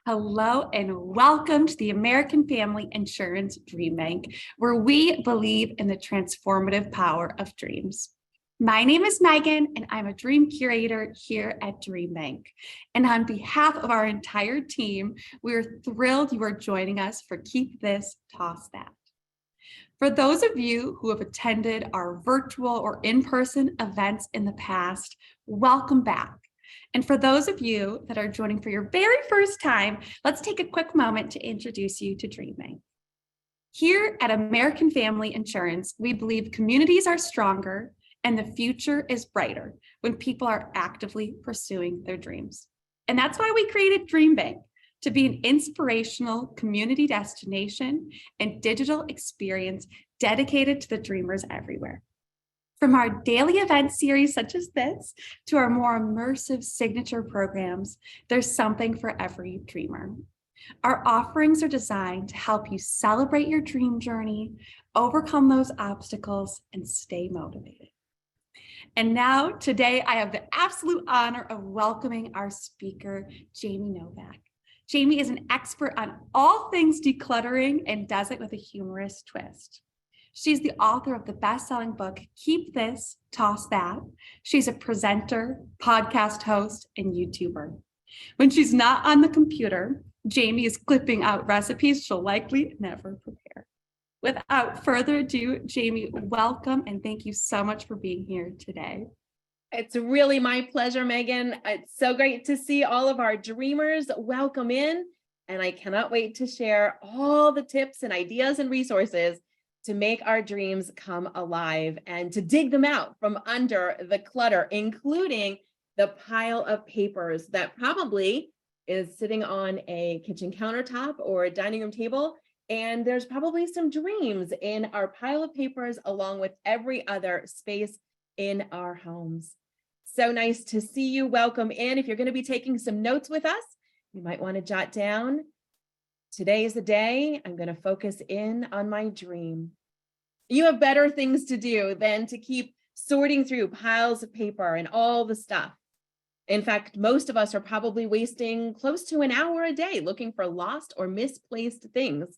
Hello and welcome to the American Family Insurance DreamBank, where we believe in the transformative power of dreams. My name is Megan, and I'm a dream curator here at DreamBank. And on behalf of our entire team, we're thrilled you are joining us for Keep This, Toss That. For those of you who have attended our virtual or in-person events in the past, welcome back. And for those of you that are joining for your very first time, let's take a quick moment to introduce you to DreamBank. Here at American Family Insurance, we believe communities are stronger and the future is brighter when people are actively pursuing their dreams. And that's why we created DreamBank, to be an inspirational community destination and digital experience dedicated to the dreamers everywhere. From our daily event series such as this to our more immersive signature programs, there's something for every dreamer. Our offerings are designed to help you celebrate your dream journey, overcome those obstacles, and stay motivated. And now, today, I have the absolute honor of welcoming our speaker, Jamie Novak. Jamie is an expert on all things decluttering and does it with a humorous twist. She's the author of the best-selling book, Keep This, Toss That. She's a presenter, podcast host, and YouTuber. When she's not on the computer, Jamie is clipping out recipes she'll likely never prepare. Without further ado, Jamie, welcome, and thank you so much for being here today. It's really my pleasure, Megan. It's so great to see all of our dreamers. Welcome in, and I cannot wait to share all the tips and ideas and resources to make our dreams come alive and to dig them out from under the clutter, including the pile of papers that probably is sitting on a kitchen countertop or a dining room table. And there's probably some dreams in our pile of papers, along with every other space in our homes. So nice to see you. Welcome in. If you're going to be taking some notes with us, you might want to jot down, today is the day I'm going to focus in on my dream. You have better things to do than to keep sorting through piles of paper and all the stuff. In fact, most of us are probably wasting close to an hour a day looking for lost or misplaced things.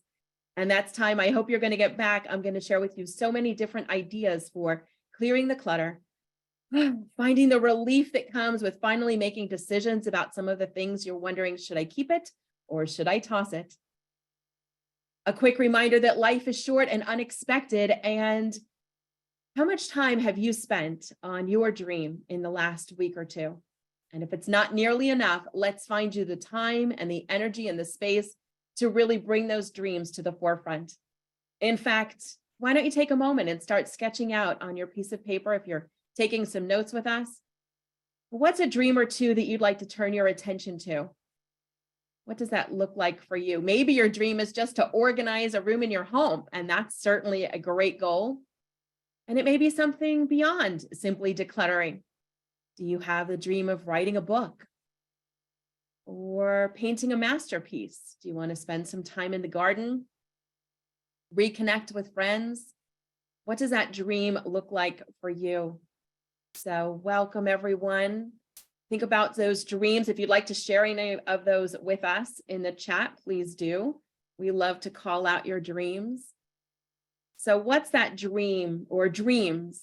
And that's time I hope you're going to get back. I'm going to share with you so many different ideas for clearing the clutter, finding the relief that comes with finally making decisions about some of the things you're wondering, should I keep it or should I toss it? A quick reminder that life is short and unexpected. And how much time have you spent on your dream in the last week or two? And if it's not nearly enough, let's find you the time and the energy and the space to really bring those dreams to the forefront. In fact, why don't you take a moment and start sketching out on your piece of paper, if you're taking some notes with us, what's a dream or two that you'd like to turn your attention to? What does that look like for you? Maybe your dream is just to organize a room in your home, and that's certainly a great goal. And it may be something beyond simply decluttering. Do you have the dream of writing a book or painting a masterpiece? Do you want to spend some time in the garden, reconnect with friends? What does that dream look like for you? So welcome, everyone. Think about those dreams. If you'd like to share any of those with us in the chat, please do. We love to call out your dreams. So what's that dream or dreams?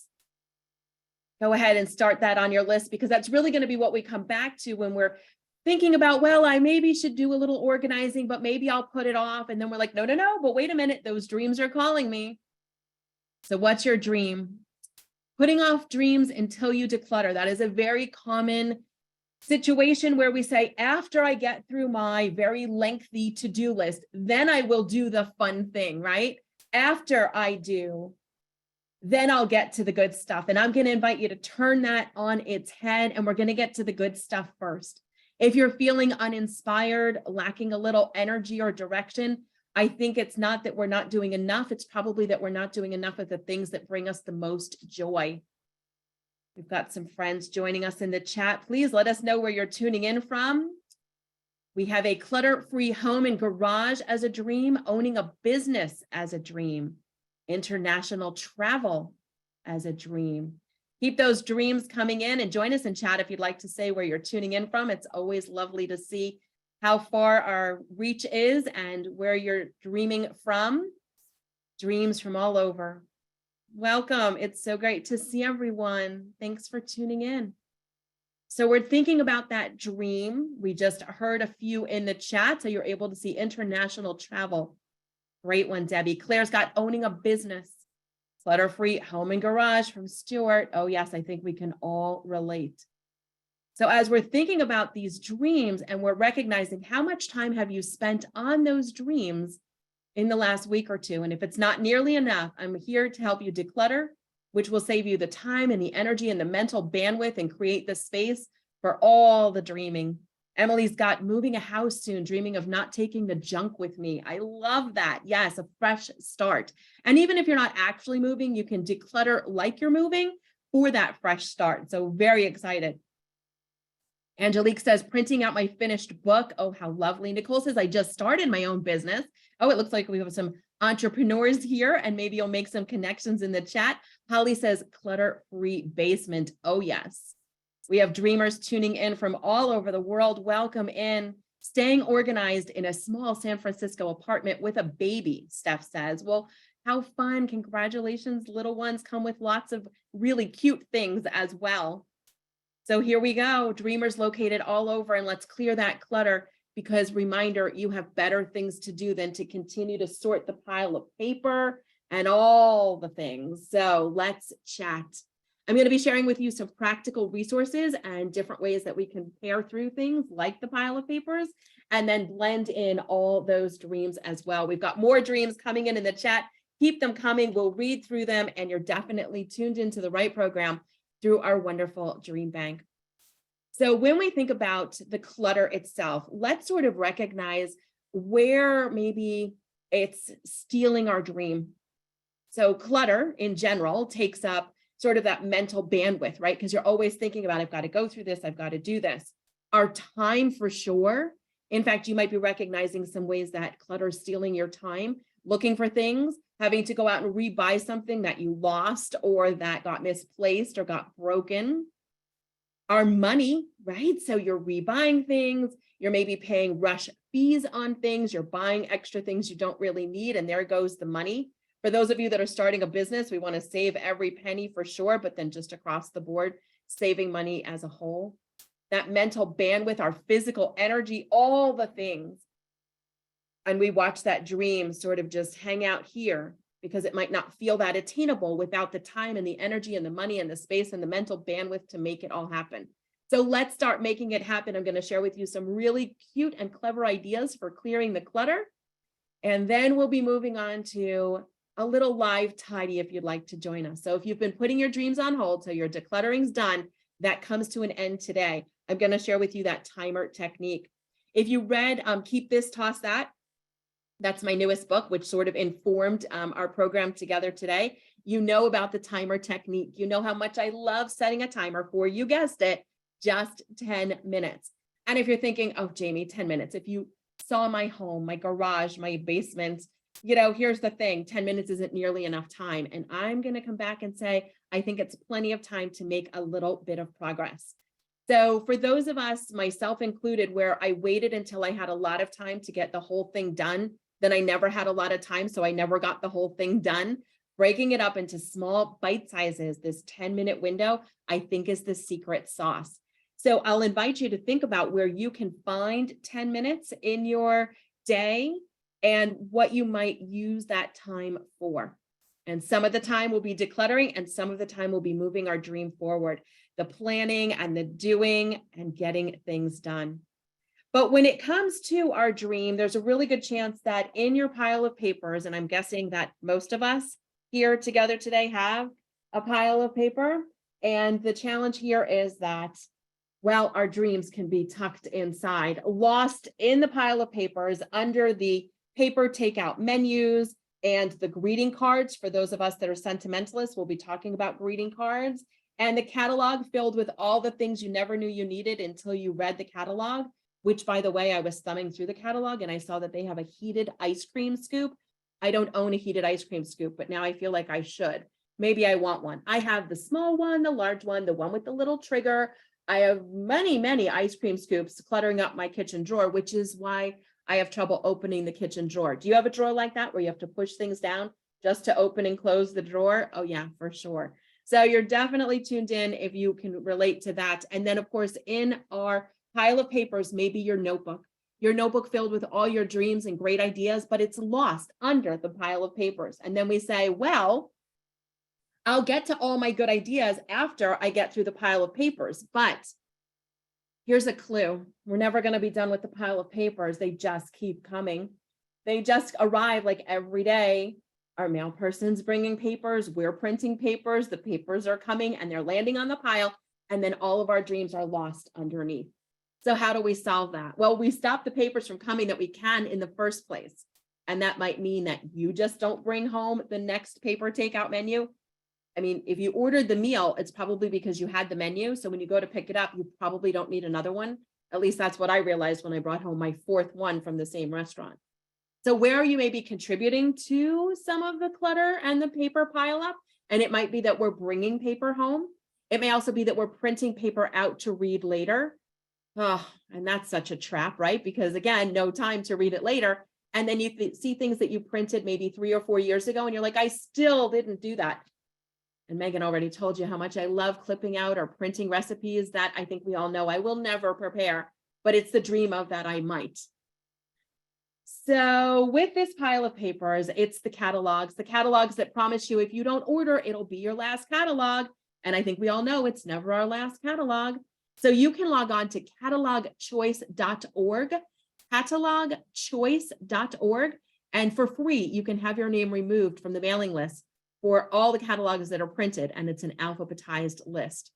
Go ahead and start that on your list, because that's really going to be what we come back to when we're thinking about, well, I maybe should do a little organizing, but maybe I'll put it off. And then we're like, no, but wait a minute, those dreams are calling me. So what's your dream? Putting off dreams until you declutter. That is a very common situation where we say, after I get through my very lengthy to-do list, then I will do the fun thing, right? After I do, then I'll get to the good stuff. And I'm going to invite you to turn that on its head, and we're going to get to the good stuff first. If you're feeling uninspired, lacking a little energy or direction, I think it's not that we're not doing enough. It's probably that we're not doing enough of the things that bring us the most joy. We've got some friends joining us in the chat. Please let us know where you're tuning in from. We have a clutter-free home and garage as a dream, owning a business as a dream, international travel as a dream. Keep those dreams coming in, and join us in chat if you'd like to say where you're tuning in from. It's always lovely to see how far our reach is and where you're dreaming from. Dreams from all over. Welcome. It's so great to see everyone. Thanks for tuning in. So we're thinking about that dream. We just heard a few in the chat, so you're able to see international travel. Great one, Debbie. Claire's got owning a business. Clutter-free home and garage from Stuart. Oh yes, I think we can all relate. So as we're thinking about these dreams and we're recognizing how much time have you spent on those dreams in the last week or two, and if it's not nearly enough, I'm here to help you declutter, which will save you the time and the energy and the mental bandwidth and create the space for all the dreaming. Emily's got moving a house soon, dreaming of not taking the junk with me. I love that. Yes, a fresh start. And even if you're not actually moving, you can declutter like you're moving for that fresh start. So very excited. Angelique says, printing out my finished book. Oh, how lovely. Nicole says, I just started my own business. Oh, it looks like we have some entrepreneurs here, and maybe you'll make some connections in the chat. Holly says, clutter-free basement. Oh, yes. We have dreamers tuning in from all over the world. Welcome in. Staying organized in a small San Francisco apartment with a baby, Steph says. Well, how fun. Congratulations, little ones come with lots of really cute things as well. So here we go, dreamers located all over, and let's clear that clutter, because reminder, you have better things to do than to continue to sort the pile of paper and all the things. So let's chat. I'm going to be sharing with you some practical resources and different ways that we can pair through things like the pile of papers and then blend in all those dreams as well. We've got more dreams coming in the chat. Keep them coming. We'll read through them, and you're definitely tuned into the right program through our wonderful DreamBank. So when we think about the clutter itself, let's sort of recognize where maybe it's stealing our dream. So clutter in general takes up sort of that mental bandwidth, right? Because you're always thinking about, I've got to go through this, I've got to do this. Our time for sure. In fact, you might be recognizing some ways that clutter is stealing your time, looking for things, having to go out and rebuy something that you lost or that got misplaced or got broken. Our money, right? So you're rebuying things, you're maybe paying rush fees on things, you're buying extra things you don't really need, and there goes the money. For those of you that are starting a business, we want to save every penny for sure, but then just across the board, saving money as a whole. That mental bandwidth, our physical energy, all the things. And we watch that dream sort of just hang out here because it might not feel that attainable without the time and the energy and the money and the space and the mental bandwidth to make it all happen. So let's start making it happen. I'm going to share with you some really cute and clever ideas for clearing the clutter. And then we'll be moving on to a little live tidy if you'd like to join us. So if you've been putting your dreams on hold, so your decluttering's done, that comes to an end today. I'm going to share with you that timer technique. If you read Keep This, Toss That, that's my newest book, which sort of informed our program together today. You know about the timer technique. You know how much I love setting a timer for, you guessed it, just 10 minutes. And if you're thinking, oh, Jamie, 10 minutes, if you saw my home, my garage, my basement, you know, here's the thing, 10 minutes isn't nearly enough time. And I'm going to come back and say, I think it's plenty of time to make a little bit of progress. So for those of us, myself included, where I waited until I had a lot of time to get the whole thing done, then I never had a lot of time, so I never got the whole thing done. Breaking it up into small bite sizes, this 10-minute window, I think is the secret sauce. So I'll invite you to think about where you can find 10 minutes in your day and what you might use that time for. And some of the time will be decluttering, and some of the time will be moving our dream forward, the planning and the doing and getting things done. But when it comes to our dream, there's a really good chance that in your pile of papers, and I'm guessing that most of us here together today have a pile of paper. And the challenge here is that, well, our dreams can be tucked inside, lost in the pile of papers under the paper takeout menus and the greeting cards. For those of us that are sentimentalists, we'll be talking about greeting cards and the catalog filled with all the things you never knew you needed until you read the catalog. Which, by the way, I was thumbing through the catalog and I saw that they have a heated ice cream scoop. I don't own a heated ice cream scoop, but now I feel like I should. Maybe I want one. I have the small one, the large one, the one with the little trigger. I have many ice cream scoops cluttering up my kitchen drawer, which is why I have trouble opening the kitchen drawer. Do you have a drawer like that where you have to push things down just to open and close the drawer? Oh yeah, for sure. So you're definitely tuned in if you can relate to that. And then of course, in our pile of papers, maybe your notebook filled with all your dreams and great ideas, but it's lost under the pile of papers. And then we say, well, I'll get to all my good ideas after I get through the pile of papers. But here's a clue. We're never going to be done with the pile of papers. They just keep coming. They just arrive like every day. Our mail person's bringing papers. We're printing papers. The papers are coming and they're landing on the pile. And then all of our dreams are lost underneath. So how do we solve that? Well, we stop the papers from coming that we can in the first place. And that might mean that you just don't bring home the next paper takeout menu. I mean, if you ordered the meal, it's probably because you had the menu. So when you go to pick it up, you probably don't need another one. At least that's what I realized when I brought home my fourth one from the same restaurant. So where are you maybe contributing to some of the clutter and the paper pile up? And it might be that we're bringing paper home. It may also be that we're printing paper out to read later. Oh, and that's such a trap, right? Because again, no time to read it later. And then you see things that you printed maybe 3 or 4 years ago, and you're like, I still didn't do that. And Megan already told you how much I love clipping out or printing recipes that I think we all know I will never prepare, but it's the dream of that I might. So with this pile of papers, it's the catalogs that promise you if you don't order, it'll be your last catalog. And I think we all know it's never our last catalog. So you can log on to catalogchoice.org, catalogchoice.org, and for free, you can have your name removed from the mailing list for all the catalogs that are printed, and it's an alphabetized list.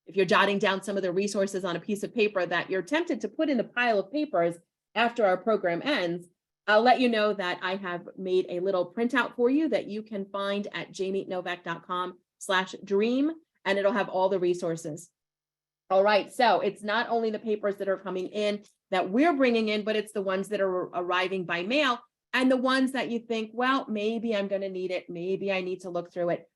If you're jotting down some of the resources on a piece of paper that you're tempted to put in the pile of papers after our program ends, I'll let you know that I have made a little printout for you that you can find at jamienovak.com/dream, and it'll have all the resources. All right, so it's not only the papers that are coming in that we're bringing in, but it's the ones that are arriving by mail and the ones that you think, well, maybe I'm going to need it. Maybe I need to look through it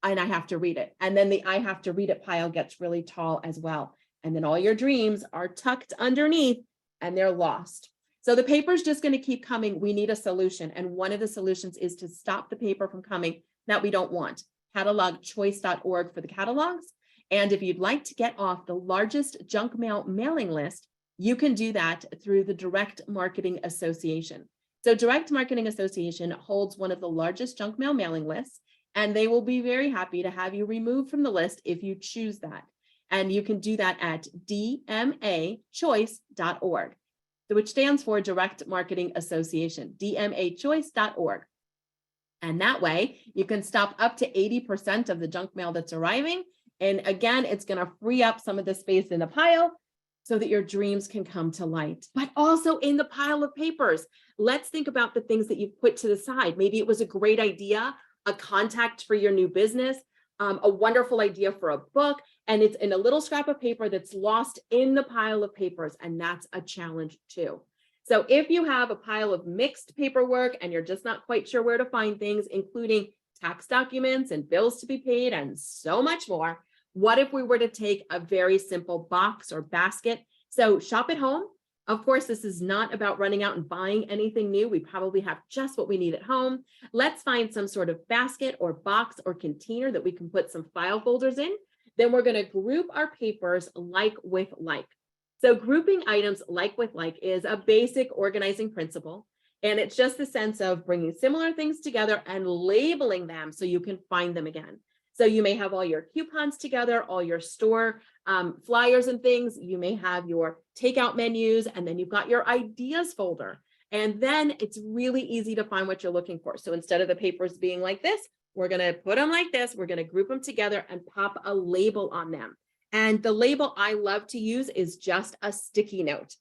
and I have to read it. And then the I have to read it pile gets really tall as well. And then all your dreams are tucked underneath and they're lost. So the paper's just going to keep coming. We need a solution. And one of the solutions is to stop the paper from coming that we don't want. Catalogchoice.org for the catalogs. And if you'd like to get off the largest junk mail mailing list, you can do that through the Direct Marketing Association. So Direct Marketing Association holds one of the largest junk mail mailing lists, and they will be very happy to have you removed from the list if you choose that. And you can do that at dmachoice.org, which stands for Direct Marketing Association, dmachoice.org. And that way you can stop up to 80% of the junk mail that's arriving. And again, it's going to free up some of the space in the pile so that your dreams can come to light. But also in the pile of papers, let's think about the things that you've put to the side. Maybe it was a great idea, a contact for your new business, a wonderful idea for a book, and it's in a little scrap of paper that's lost in the pile of papers, and that's a challenge too. So if you have a pile of mixed paperwork and you're just not quite sure where to find things, including tax documents and bills to be paid and so much more, what if we were to take a very simple box or basket? So shop at home. Of course, this is not about running out and buying anything new. We probably have just what we need at home. Let's find some sort of basket or box or container that we can put some file folders in. Then we're going to group our papers like with like. So grouping items like with like is a basic organizing principle. And it's just the sense of bringing similar things together and labeling them so you can find them again. So you may have all your coupons together, all your store flyers and things. You may have your takeout menus, and then you've got your ideas folder. And then it's really easy to find what you're looking for. So instead of the papers being like this, we're going to put them like this. We're going to group them together and pop a label on them. And the label I love to use is just a sticky note.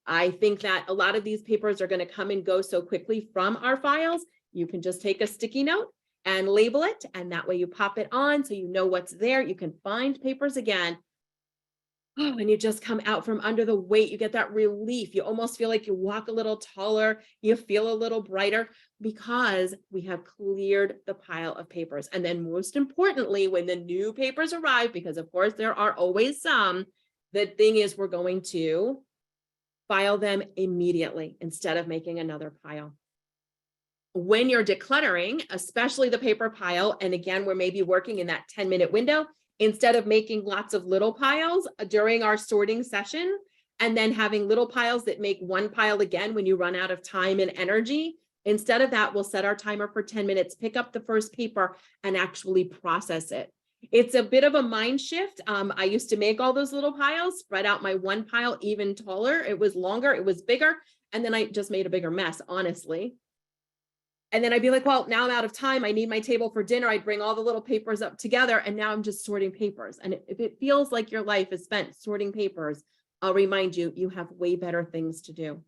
I think that a lot of these papers are going to come and go so quickly from our files. You can just take a sticky note and label it, and that way you pop it on so you know what's there. You can find papers again. Oh, and you just come out from under the weight. You get that relief. You almost feel like you walk a little taller. You feel a little brighter because we have cleared the pile of papers. And then most importantly, when the new papers arrive, because of course there are always some, The thing is, we're going to file them immediately instead of making another pile. When you're decluttering, especially the paper pile, and again, we're maybe working in that 10-minute window, instead of making lots of little piles during our sorting session, and then having little piles that make one pile again when you run out of time and energy, instead of that, we'll set our timer for 10 minutes, pick up the first paper, and actually process it. It's a bit of a mind shift. I used to make all those little piles, spread out my one pile even taller. It was longer, it was bigger, and then I just made a bigger mess, honestly. And then I'd be like, well, now I'm out of time. I need my table for dinner. I'd bring all the little papers up together, and now I'm just sorting papers. And if it feels like your life is spent sorting papers, I'll remind you, you have way better things to do.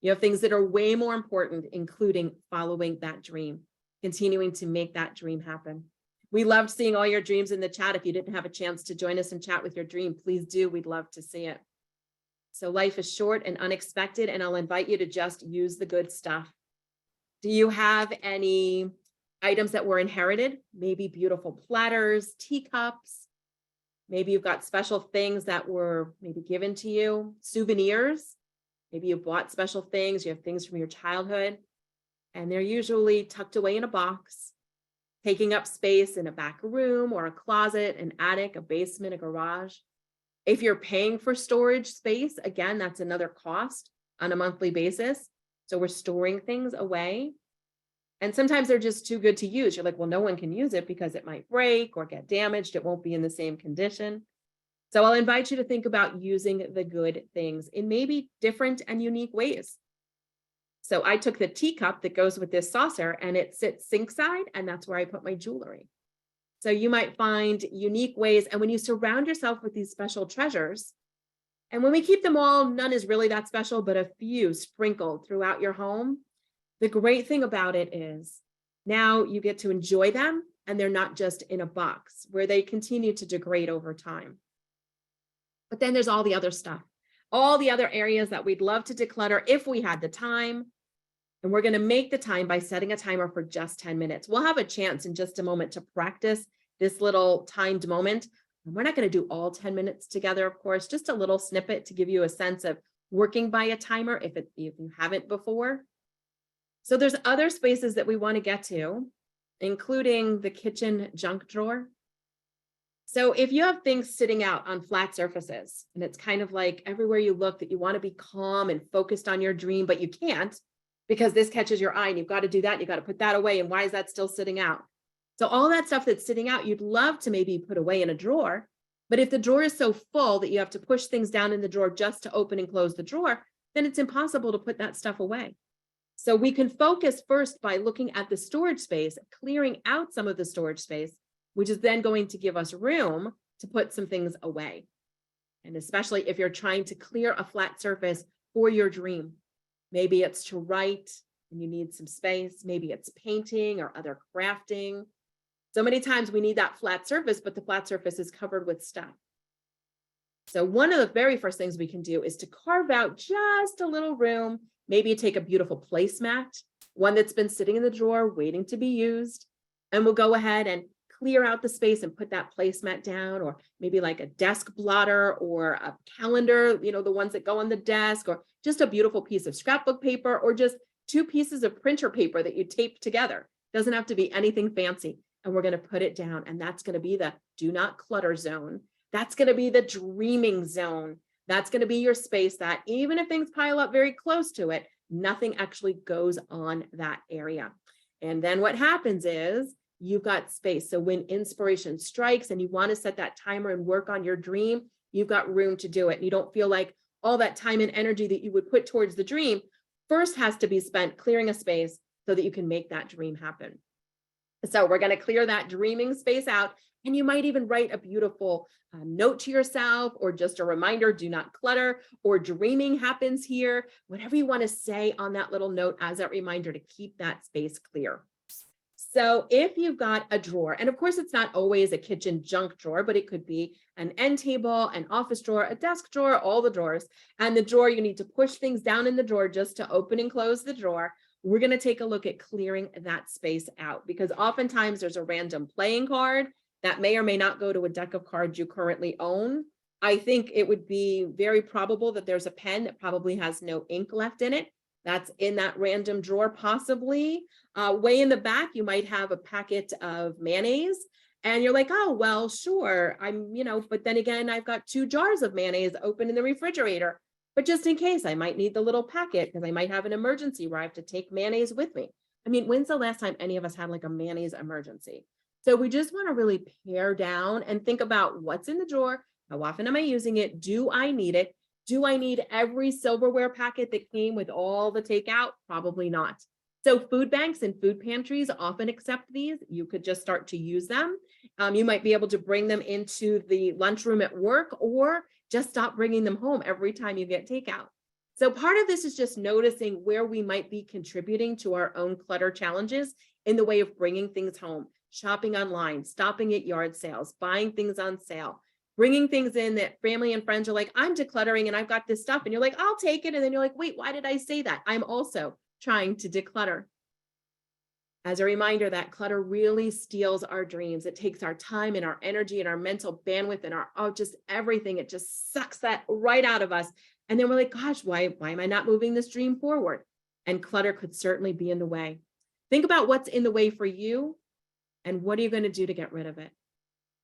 You have things that are way more important, including following that dream, continuing to make that dream happen. We loved seeing all your dreams in the chat. If you didn't have a chance to join us and chat with your dream, please do. We'd love to see it. So life is short and unexpected, and I'll invite you to just use the good stuff. Do you have any items that were inherited? Maybe beautiful platters, teacups. Maybe you've got special things that were maybe given to you, souvenirs. Maybe you bought special things. You have things from your childhood, and they're usually tucked away in a box, taking up space in a back room or a closet, an attic, a basement, a garage. If you're paying for storage space, again, that's another cost on a monthly basis. So we're storing things away. And sometimes they're just too good to use. You're like, well, no one can use it because it might break or get damaged. It won't be in the same condition. So I'll invite you to think about using the good things in maybe different and unique ways. So I took the teacup that goes with this saucer, and it sits sink side, and that's where I put my jewelry. So you might find unique ways. And when you surround yourself with these special treasures, and when we keep them all, none is really that special, but a few sprinkled throughout your home. The great thing about it is now you get to enjoy them, and they're not just in a box where they continue to degrade over time. But then there's all the other stuff, all the other areas that we'd love to declutter if we had the time. And we're going to make the time by setting a timer for just 10 minutes. We'll have a chance in just a moment to practice this little timed moment. And we're not going to do all 10 minutes together, of course, just a little snippet to give you a sense of working by a timer if you haven't before. So there's other spaces that we want to get to, including the kitchen junk drawer. So if you have things sitting out on flat surfaces, and it's kind of like everywhere you look that you want to be calm and focused on your dream, but you can't because this catches your eye and you've got to do that, and you've got to put that away, and why is that still sitting out? So all that stuff that's sitting out, you'd love to maybe put away in a drawer, but if the drawer is so full that you have to push things down in the drawer just to open and close the drawer, then it's impossible to put that stuff away. So we can focus first by looking at the storage space, clearing out some of the storage space, which is then going to give us room to put some things away. And especially if you're trying to clear a flat surface for your dream. Maybe it's to write and you need some space. Maybe it's painting or other crafting. So many times we need that flat surface, but the flat surface is covered with stuff. So one of the very first things we can do is to carve out just a little room. Maybe you take a beautiful placemat, one that's been sitting in the drawer waiting to be used, and we'll go ahead and clear out the space and put that placemat down, or maybe like a desk blotter or a calendar, the ones that go on the desk, or just a beautiful piece of scrapbook paper, or just 2 pieces of printer paper that you tape together. Doesn't have to be anything fancy. And we're going to put it down, and that's going to be the do not clutter zone. That's going to be the dreaming zone. That's going to be your space that even if things pile up very close to it, nothing actually goes on that area. And then what happens is you've got space. So when inspiration strikes and you want to set that timer and work on your dream, you've got room to do it. You don't feel like all that time and energy that you would put towards the dream first has to be spent clearing a space so that you can make that dream happen. So we're going to clear that dreaming space out, and you might even write a beautiful note to yourself, or just a reminder, do not clutter, or dreaming happens here, whatever you want to say on that little note as that reminder to keep that space clear. So if you've got a drawer, and of course it's not always a kitchen junk drawer, but it could be an end table, an office drawer, a desk drawer, all the drawers, and the drawer, you need to push things down in the drawer just to open and close the drawer. We're going to take a look at clearing that space out, because oftentimes there's a random playing card that may or may not go to a deck of cards you currently own. I think it would be very probable that there's a pen that probably has no ink left in it. That's in that random drawer, possibly. Way in the back, you might have a packet of mayonnaise. And you're like, oh, well, sure. But then again, I've got 2 jars of mayonnaise open in the refrigerator. But just in case, I might need the little packet because I might have an emergency where I have to take mayonnaise with me. I mean, when's the last time any of us had like a mayonnaise emergency? So we just want to really pare down and think about what's in the drawer. How often am I using it? Do I need it? Do I need every silverware packet that came with all the takeout? Probably not. So food banks and food pantries often accept these. You could just start to use them. You might be able to bring them into the lunchroom at work, or just stop bringing them home every time you get takeout. So part of this is just noticing where we might be contributing to our own clutter challenges in the way of bringing things home, shopping online, stopping at yard sales, buying things on sale, bringing things in that family and friends are like, I'm decluttering and I've got this stuff. And you're like, I'll take it. And then you're like, wait, why did I say that? I'm also trying to declutter. As a reminder, that clutter really steals our dreams. It takes our time and our energy and our mental bandwidth and just everything. It just sucks that right out of us. And then we're like, gosh, why am I not moving this dream forward? And clutter could certainly be in the way. Think about what's in the way for you and what are you going to do to get rid of it?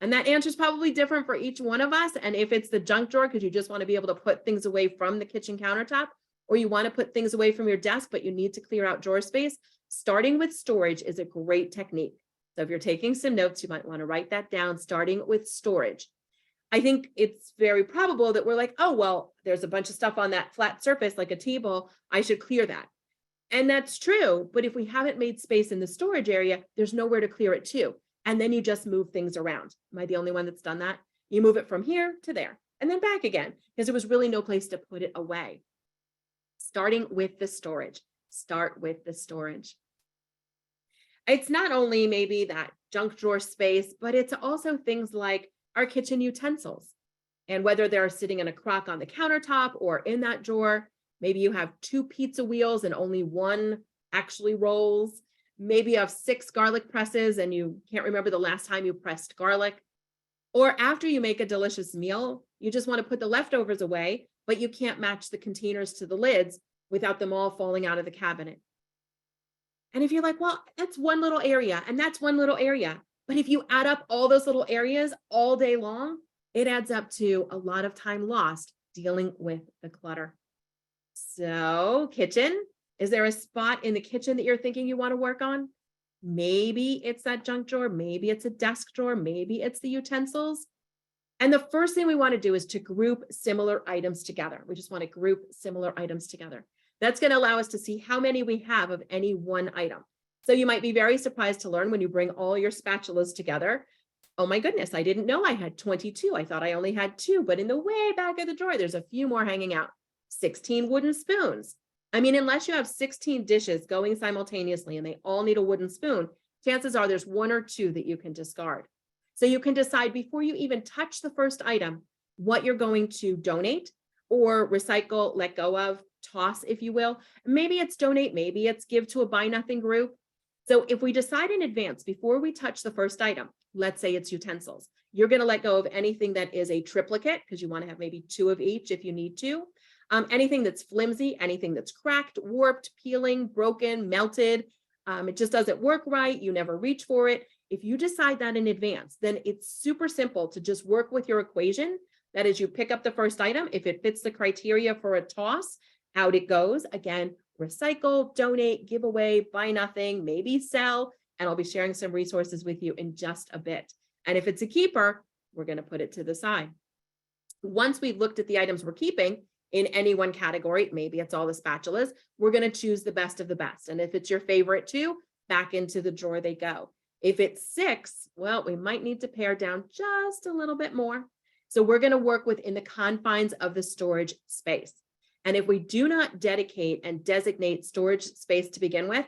And that answer is probably different for each one of us. And if it's the junk drawer, because you just want to be able to put things away from the kitchen countertop, or you want to put things away from your desk, but you need to clear out drawer space, starting with storage is a great technique. So if you're taking some notes, you might want to write that down, starting with storage. I think it's very probable that we're like, oh, well, there's a bunch of stuff on that flat surface, like a table, I should clear that. And that's true. But if we haven't made space in the storage area, there's nowhere to clear it to. And then you just move things around. Am I the only one that's done that? You move it from here to there and then back again, because there was really no place to put it away. Starting with the storage. Start with the storage. It's not only maybe that junk drawer space, but it's also things like our kitchen utensils. And whether they're sitting in a crock on the countertop or in that drawer, maybe you have 2 pizza wheels and only 1 actually rolls. Maybe you have 6 garlic presses and you can't remember the last time you pressed garlic. Or after you make a delicious meal, you just want to put the leftovers away, but you can't match the containers to the lids without them all falling out of the cabinet. And if you're like, well, that's one little area and that's one little area. But if you add up all those little areas all day long, it adds up to a lot of time lost dealing with the clutter. So kitchen, is there a spot in the kitchen that you're thinking you want to work on? Maybe it's that junk drawer. Maybe it's a desk drawer. Maybe it's the utensils. And the first thing we want to do is to group similar items together. We just want to group similar items together. That's going to allow us to see how many we have of any one item. So you might be very surprised to learn when you bring all your spatulas together. Oh my goodness, I didn't know I had 22. I thought I only had 2, but in the way back of the drawer, there's a few more hanging out. 16 wooden spoons. I mean, unless you have 16 dishes going simultaneously and they all need a wooden spoon, chances are there's 1 or 2 that you can discard. So you can decide before you even touch the first item, what you're going to donate or recycle, let go of, toss, if you will. Maybe it's donate, maybe it's give to a buy nothing group. So if we decide in advance before we touch the first item, let's say it's utensils, you're going to let go of anything that is a triplicate because you want to have maybe 2 of each if you need to. Anything that's flimsy, anything that's cracked, warped, peeling, broken, melted, it just doesn't work right. You never reach for it. If you decide that in advance, then it's super simple to just work with your equation. That is, you pick up the first item. If it fits the criteria for a toss, out it goes. Again, recycle, donate, give away, buy nothing, maybe sell. And I'll be sharing some resources with you in just a bit. And if it's a keeper, we're going to put it to the side. Once we've looked at the items we're keeping in any one category, maybe it's all the spatulas, we're going to choose the best of the best. And if it's your favorite 2, back into the drawer they go. If it's 6, well, we might need to pare down just a little bit more. So we're going to work within the confines of the storage space. And if we do not dedicate and designate storage space to begin with,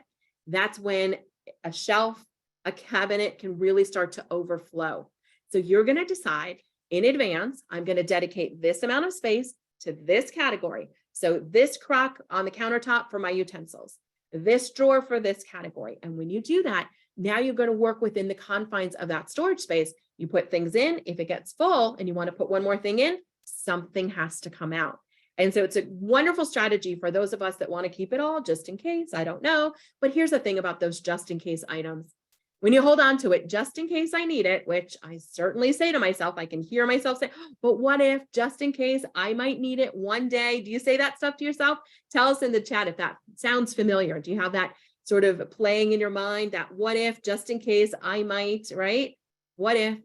that's when a shelf, a cabinet can really start to overflow. So you're going to decide in advance, I'm going to dedicate this amount of space to this category. So this crock on the countertop for my utensils, this drawer for this category. And when you do that, now you're going to work within the confines of that storage space. You put things in. If it gets full and you want to put one more thing in, something has to come out. And so it's a wonderful strategy for those of us that want to keep it all just in case. I don't know. But here's the thing about those just in case items. When you hold on to it, just in case I need it, which I certainly say to myself, I can hear myself say, but what if just in case I might need it one day? Do you say that stuff to yourself? Tell us in the chat if that sounds familiar. Do you have that sort of playing in your mind, that what if, just in case I might, right? What if?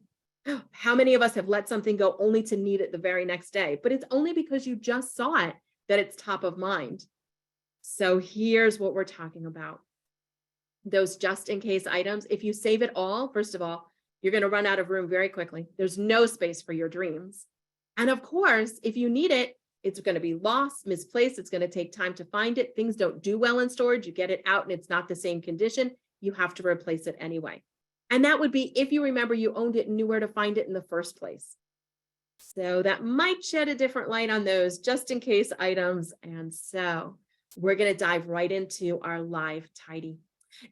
How many of us have let something go only to need it the very next day? But it's only because you just saw it that it's top of mind. So here's what we're talking about. Those just in case items. If you save it all, first of all, you're going to run out of room very quickly. There's no space for your dreams. And of course, if you need it, it's going to be lost, misplaced. It's going to take time to find it. Things don't do well in storage. You get it out and it's not the same condition. You have to replace it anyway. And that would be if you remember you owned it and knew where to find it in the first place. So that might shed a different light on those just in case items. And so we're going to dive right into our live tidy.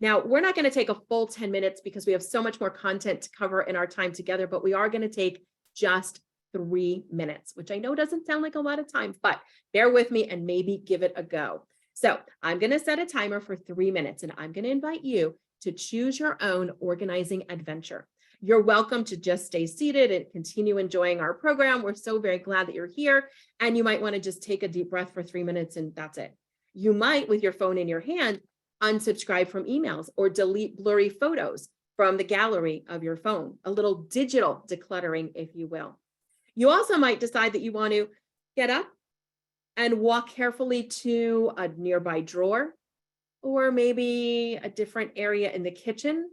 Now, we're not going to take a full 10 minutes because we have so much more content to cover in our time together, but we are going to take just 3 minutes, which I know doesn't sound like a lot of time, but bear with me and maybe give it a go. So I'm going to set a timer for 3 minutes and I'm going to invite you to choose your own organizing adventure. You're welcome to just stay seated and continue enjoying our program. We're so very glad that you're here. And you might want to just take a deep breath for 3 minutes and that's it. You might, with your phone in your hand, unsubscribe from emails or delete blurry photos from the gallery of your phone, a little digital decluttering, if you will. You also might decide that you want to get up and walk carefully to a nearby drawer, or maybe a different area in the kitchen,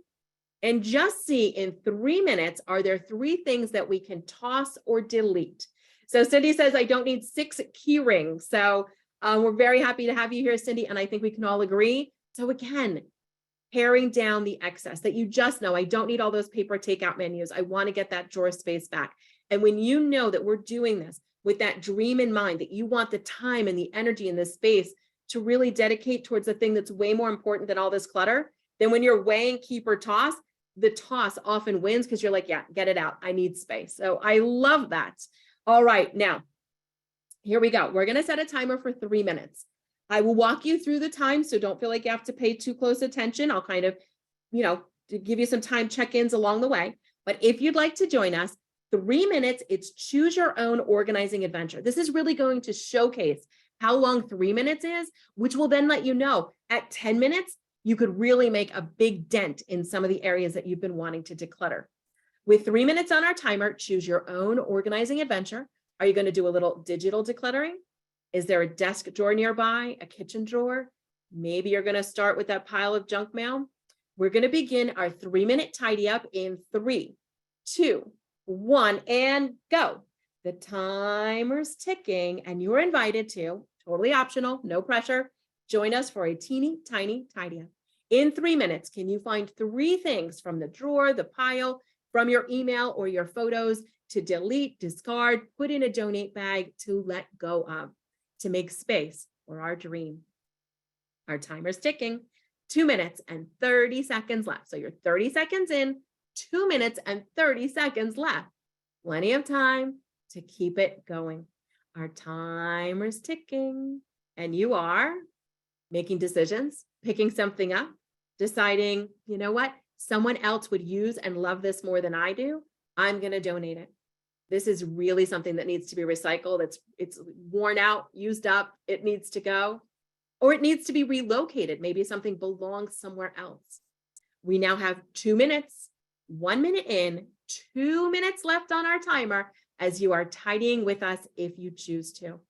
and just see in 3 minutes, are there 3 things that we can toss or delete? So Cindy says, I don't need 6 key rings. So we're very happy to have you here, Cindy, and I think we can all agree. So again, paring down the excess that you just know, I don't need all those paper takeout menus. I want to get that drawer space back. And when you know that we're doing this with that dream in mind, that you want the time and the energy and the space to really dedicate towards the thing that's way more important than all this clutter, then when you're weighing keep or toss, the toss often wins because you're like, yeah, get it out. I need space. So I love that. All right, now, here we go. We're going to set a timer for 3 minutes. I will walk you through the time, so don't feel like you have to pay too close attention. I'll kind of, to give you some time check-ins along the way. But if you'd like to join us, 3 minutes, it's choose your own organizing adventure. This is really going to showcase how long 3 minutes is, which will then let you know at 10 minutes, you could really make a big dent in some of the areas that you've been wanting to declutter. With 3 minutes on our timer, choose your own organizing adventure. Are you going to do a little digital decluttering? Is there a desk drawer nearby, a kitchen drawer? Maybe you're going to start with that pile of junk mail. We're going to begin our 3 minute tidy up in 3, 2, 1, and go. The timer's ticking and you're invited to, totally optional, no pressure, join us for a teeny tiny tidy up. In 3 minutes, can you find 3 things from the drawer, the pile, from your email or your photos to delete, discard, put in a donate bag, to let go of, to make space for our dream? Our timer's ticking. 2 minutes and 30 seconds left. So you're 30 seconds in, 2 minutes and 30 seconds left. Plenty of time to keep it going. Our timer's ticking and you are making decisions, picking something up, deciding, you know what, someone else would use and love this more than I do. I'm going to donate it. This is really something that needs to be recycled. It's worn out, used up. It needs to go, or it needs to be relocated. Maybe something belongs somewhere else. We now have 2 minutes, 1 minute in, 2 minutes left on our timer as you are tidying with us if you choose to.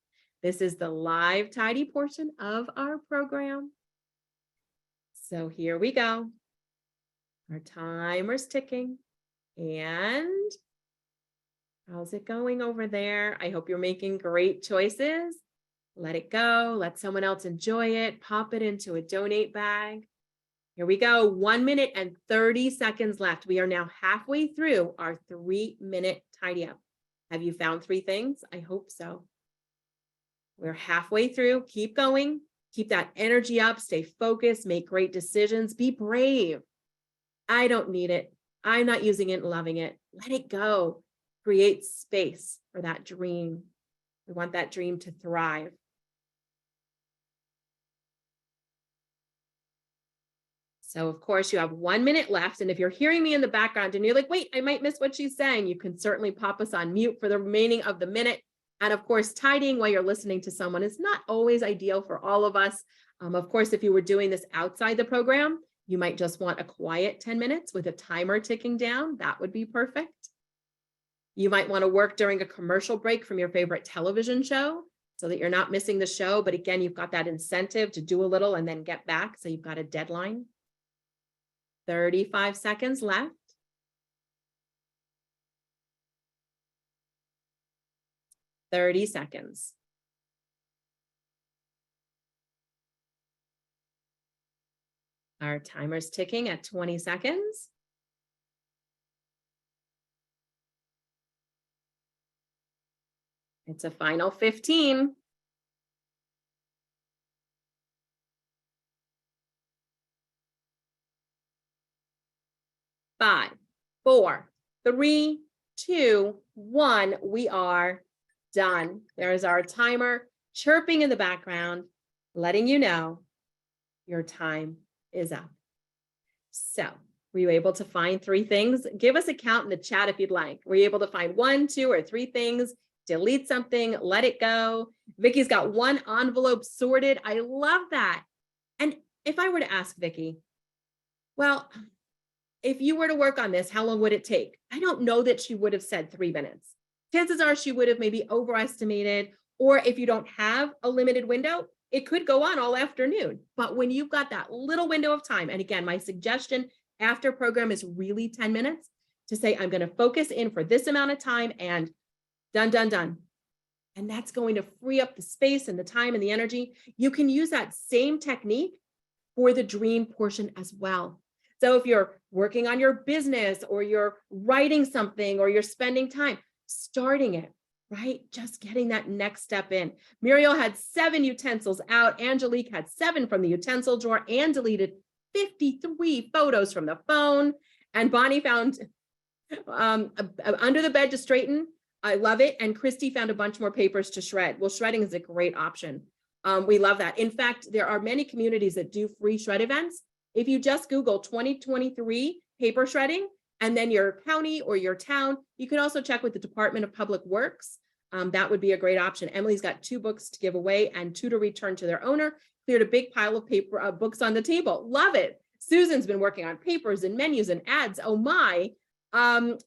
This is the live tidy portion of our program. So here we go. Our timer's ticking. And how's it going over there? I hope you're making great choices. Let it go. Let someone else enjoy it. Pop it into a donate bag. Here we go. 1 minute and 30 seconds left. We are now halfway through our 3 minute tidy up. Have you found 3 things? I hope so. We're halfway through. Keep going. Keep that energy up. Stay focused. Make great decisions. Be brave. I don't need it. I'm not using it and loving it. Let it go. Create space for that dream. We want that dream to thrive. So of course you have 1 minute left. And if you're hearing me in the background and you're like, wait, I might miss what she's saying, you can certainly pop us on mute for the remaining of the minute. And of course, tidying while you're listening to someone is not always ideal for all of us. Of course, if you were doing this outside the program, you might just want a quiet 10 minutes with a timer ticking down. That would be perfect. You might want to work during a commercial break from your favorite television show so that you're not missing the show. But again, you've got that incentive to do a little and then get back. So you've got a deadline. 35 seconds left. Thirty seconds. Our timer's ticking at 20 seconds. It's a final 15. 5, 4, 3, 2, 1. We are done. There's our timer chirping in the background, letting you know your time is up. So, were you able to find 3 things? Give us a count in the chat if you'd like. Were you able to find 1, 2, or 3 things? Delete something, let it go. Vicky's got 1 envelope sorted. I love that. And if I were to ask Vicky, well, if you were to work on this, how long would it take? I don't know that she would have said 3 minutes. Chances are she would have maybe overestimated, or if you don't have a limited window, it could go on all afternoon. But when you've got that little window of time, and again, my suggestion after program is really 10 minutes to say, I'm going to focus in for this amount of time and done, done, done. And that's going to free up the space and the time and the energy. You can use that same technique for the dream portion as well. So if you're working on your business or you're writing something or you're spending time, starting it, right? Just getting that next step in. Muriel had 7 utensils out. Angelique had 7 from the utensil drawer and deleted 53 photos from the phone. And Bonnie found under the bed to straighten. I love it. And Christy found a bunch more papers to shred. Well, shredding is a great option. We love that. In fact, there are many communities that do free shred events. If you just Google 2023 paper shredding and then your county or your town, you can also check with the Department of Public Works. That would be a great option. Emily's got 2 books to give away and 2 to return to their owner. Cleared a big pile of paper books on the table. Love it. Susan's been working on papers and menus and ads. Oh my.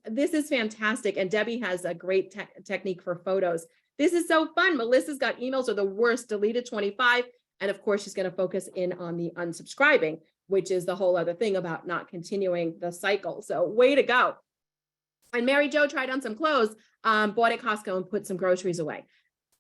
This is fantastic. And Debbie has a great technique for photos. This is so fun. Melissa's got emails are the worst, deleted 25. And of course, she's going to focus in on the unsubscribing, which is the whole other thing about not continuing the cycle. So way to go. And Mary Jo tried on some clothes, bought at Costco and put some groceries away.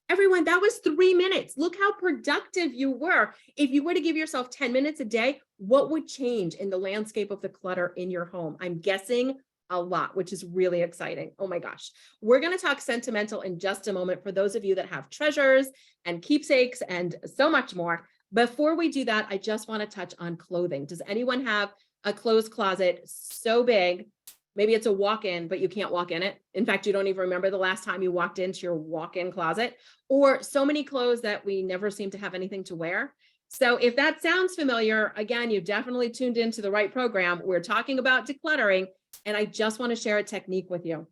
Everyone, that was 3 minutes. Look how productive you were. If you were to give yourself 10 minutes a day, what would change in the landscape of the clutter in your home? I'm guessing a lot, which is really exciting. Oh my gosh. We're going to talk sentimental in just a moment for those of you that have treasures and keepsakes and so much more. Before we do that, I just want to touch on clothing. Does anyone have a clothes closet so big? Maybe it's a walk-in, but you can't walk in it. In fact, you don't even remember the last time you walked into your walk-in closet, or so many clothes that we never seem to have anything to wear. So if that sounds familiar, again, you definitely tuned into the right program. We're talking about decluttering, and I just want to share a technique with you.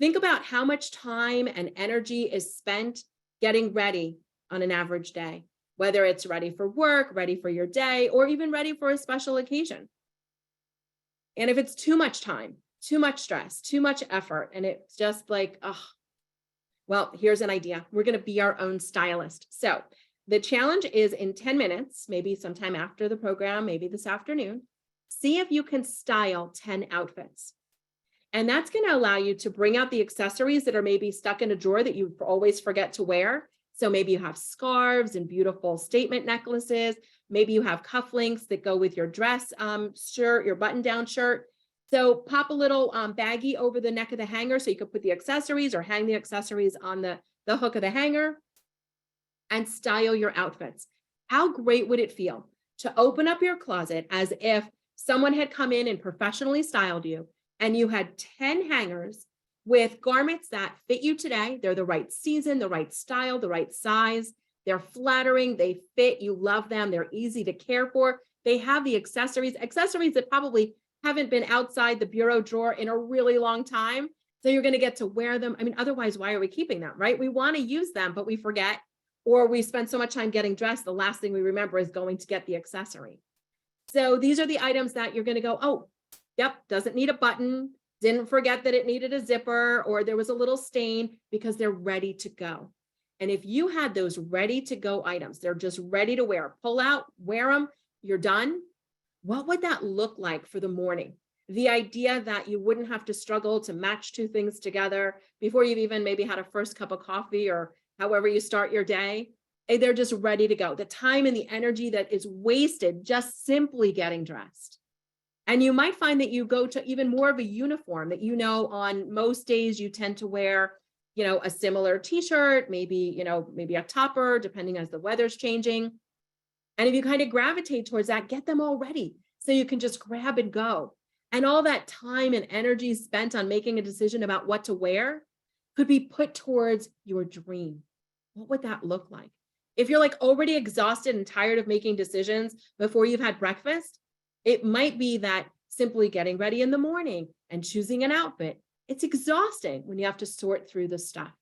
Think about how much time and energy is spent getting ready on an average day, whether it's ready for work, ready for your day, or even ready for a special occasion. And if it's too much time, too much stress, too much effort, and it's just like, oh, well, here's an idea. We're going to be our own stylist. So the challenge is in 10 minutes, maybe sometime after the program, maybe this afternoon, see if you can style 10 outfits. And that's going to allow you to bring out the accessories that are maybe stuck in a drawer that you always forget to wear. So maybe you have scarves and beautiful statement necklaces. Maybe you have cufflinks that go with your dress shirt, your button-down shirt. So pop a little baggie over the neck of the hanger so you could put the accessories or hang the accessories on the hook of the hanger and style your outfits. How great would it feel to open up your closet as if someone had come in and professionally styled you, and you had 10 hangers with garments that fit you today. They're the right season, the right style, the right size. They're flattering, they fit, you love them, they're easy to care for. They have the accessories that probably haven't been outside the bureau drawer in a really long time. So you're going to get to wear them. I mean, otherwise, why are we keeping them, right? We want to use them, but we forget, or we spend so much time getting dressed. The last thing we remember is going to get the accessory. So these are the items that you're going to go, oh, yep, doesn't need a button. Didn't forget that it needed a zipper or there was a little stain, because they're ready to go. And if you had those ready to go items, they're just ready to wear, pull out, wear them, you're done. What would that look like for the morning? The idea that you wouldn't have to struggle to match two things together before you've even maybe had a first cup of coffee or however you start your day. They're just ready to go. The time and the energy that is wasted just simply getting dressed. And you might find that you go to even more of a uniform, that, on most days you tend to wear, a similar t-shirt, maybe a topper, depending as the weather's changing. And if you kind of gravitate towards that, get them all ready so you can just grab and go. And all that time and energy spent on making a decision about what to wear could be put towards your dream. What would that look like? If you're like already exhausted and tired of making decisions before you've had breakfast, it might be that simply getting ready in the morning and choosing an outfit, it's exhausting when you have to sort through the stuff.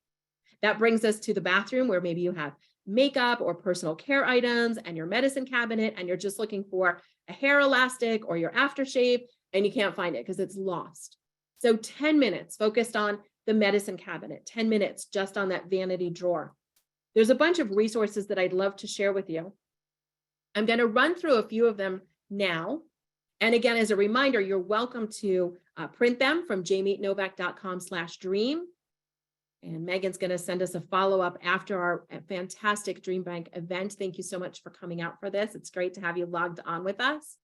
That brings us to the bathroom, where maybe you have makeup or personal care items and your medicine cabinet, and you're just looking for a hair elastic or your aftershave, and you can't find it because it's lost. So 10 minutes focused on the medicine cabinet, 10 minutes just on that vanity drawer. There's a bunch of resources that I'd love to share with you. I'm going to run through a few of them now. And again, as a reminder, you're welcome to print them from jamienovak.com/dream. And Megan's going to send us a follow-up after our fantastic DreamBank event. Thank you so much for coming out for this. It's great to have you logged on with us.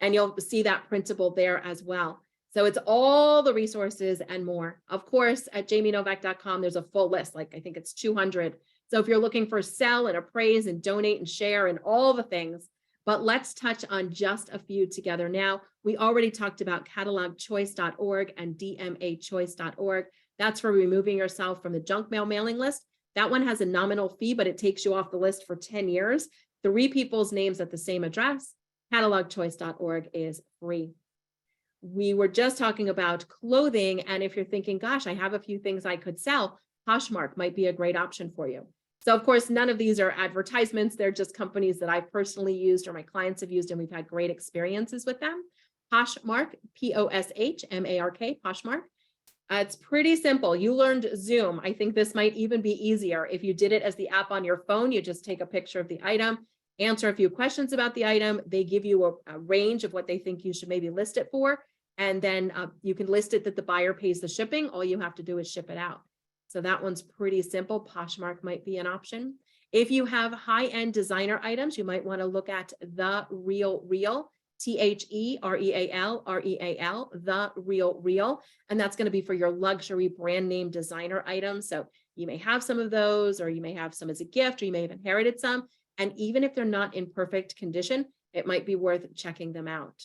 And you'll see that printable there as well. So it's all the resources and more. Of course, at jamienovak.com, there's a full list, like I think it's 200. So if you're looking for sell and appraise and donate and share and all the things, but let's touch on just a few together now. We already talked about catalogchoice.org and dmachoice.org. That's for removing yourself from the junk mail mailing list. That one has a nominal fee, but it takes you off the list for 10 years. 3 people's names at the same address. Catalogchoice.org is free. We were just talking about clothing. And if you're thinking, gosh, I have a few things I could sell, Poshmark might be a great option for you. So of course, none of these are advertisements. They're just companies that I've personally used or my clients have used, and we've had great experiences with them. Poshmark, Poshmark, Poshmark. It's pretty simple. You learned Zoom. I think this might even be easier. If you did it as the app on your phone, you just take a picture of the item, answer a few questions about the item. They give you a range of what they think you should maybe list it for. And then you can list it that the buyer pays the shipping. All you have to do is ship it out. So that one's pretty simple. Poshmark might be an option. If you have high-end designer items, you might want to look at The Real Real, TheReal, The Real Real. And that's going to be for your luxury brand name designer items. So you may have some of those, or you may have some as a gift, or you may have inherited some. And even if they're not in perfect condition, it might be worth checking them out.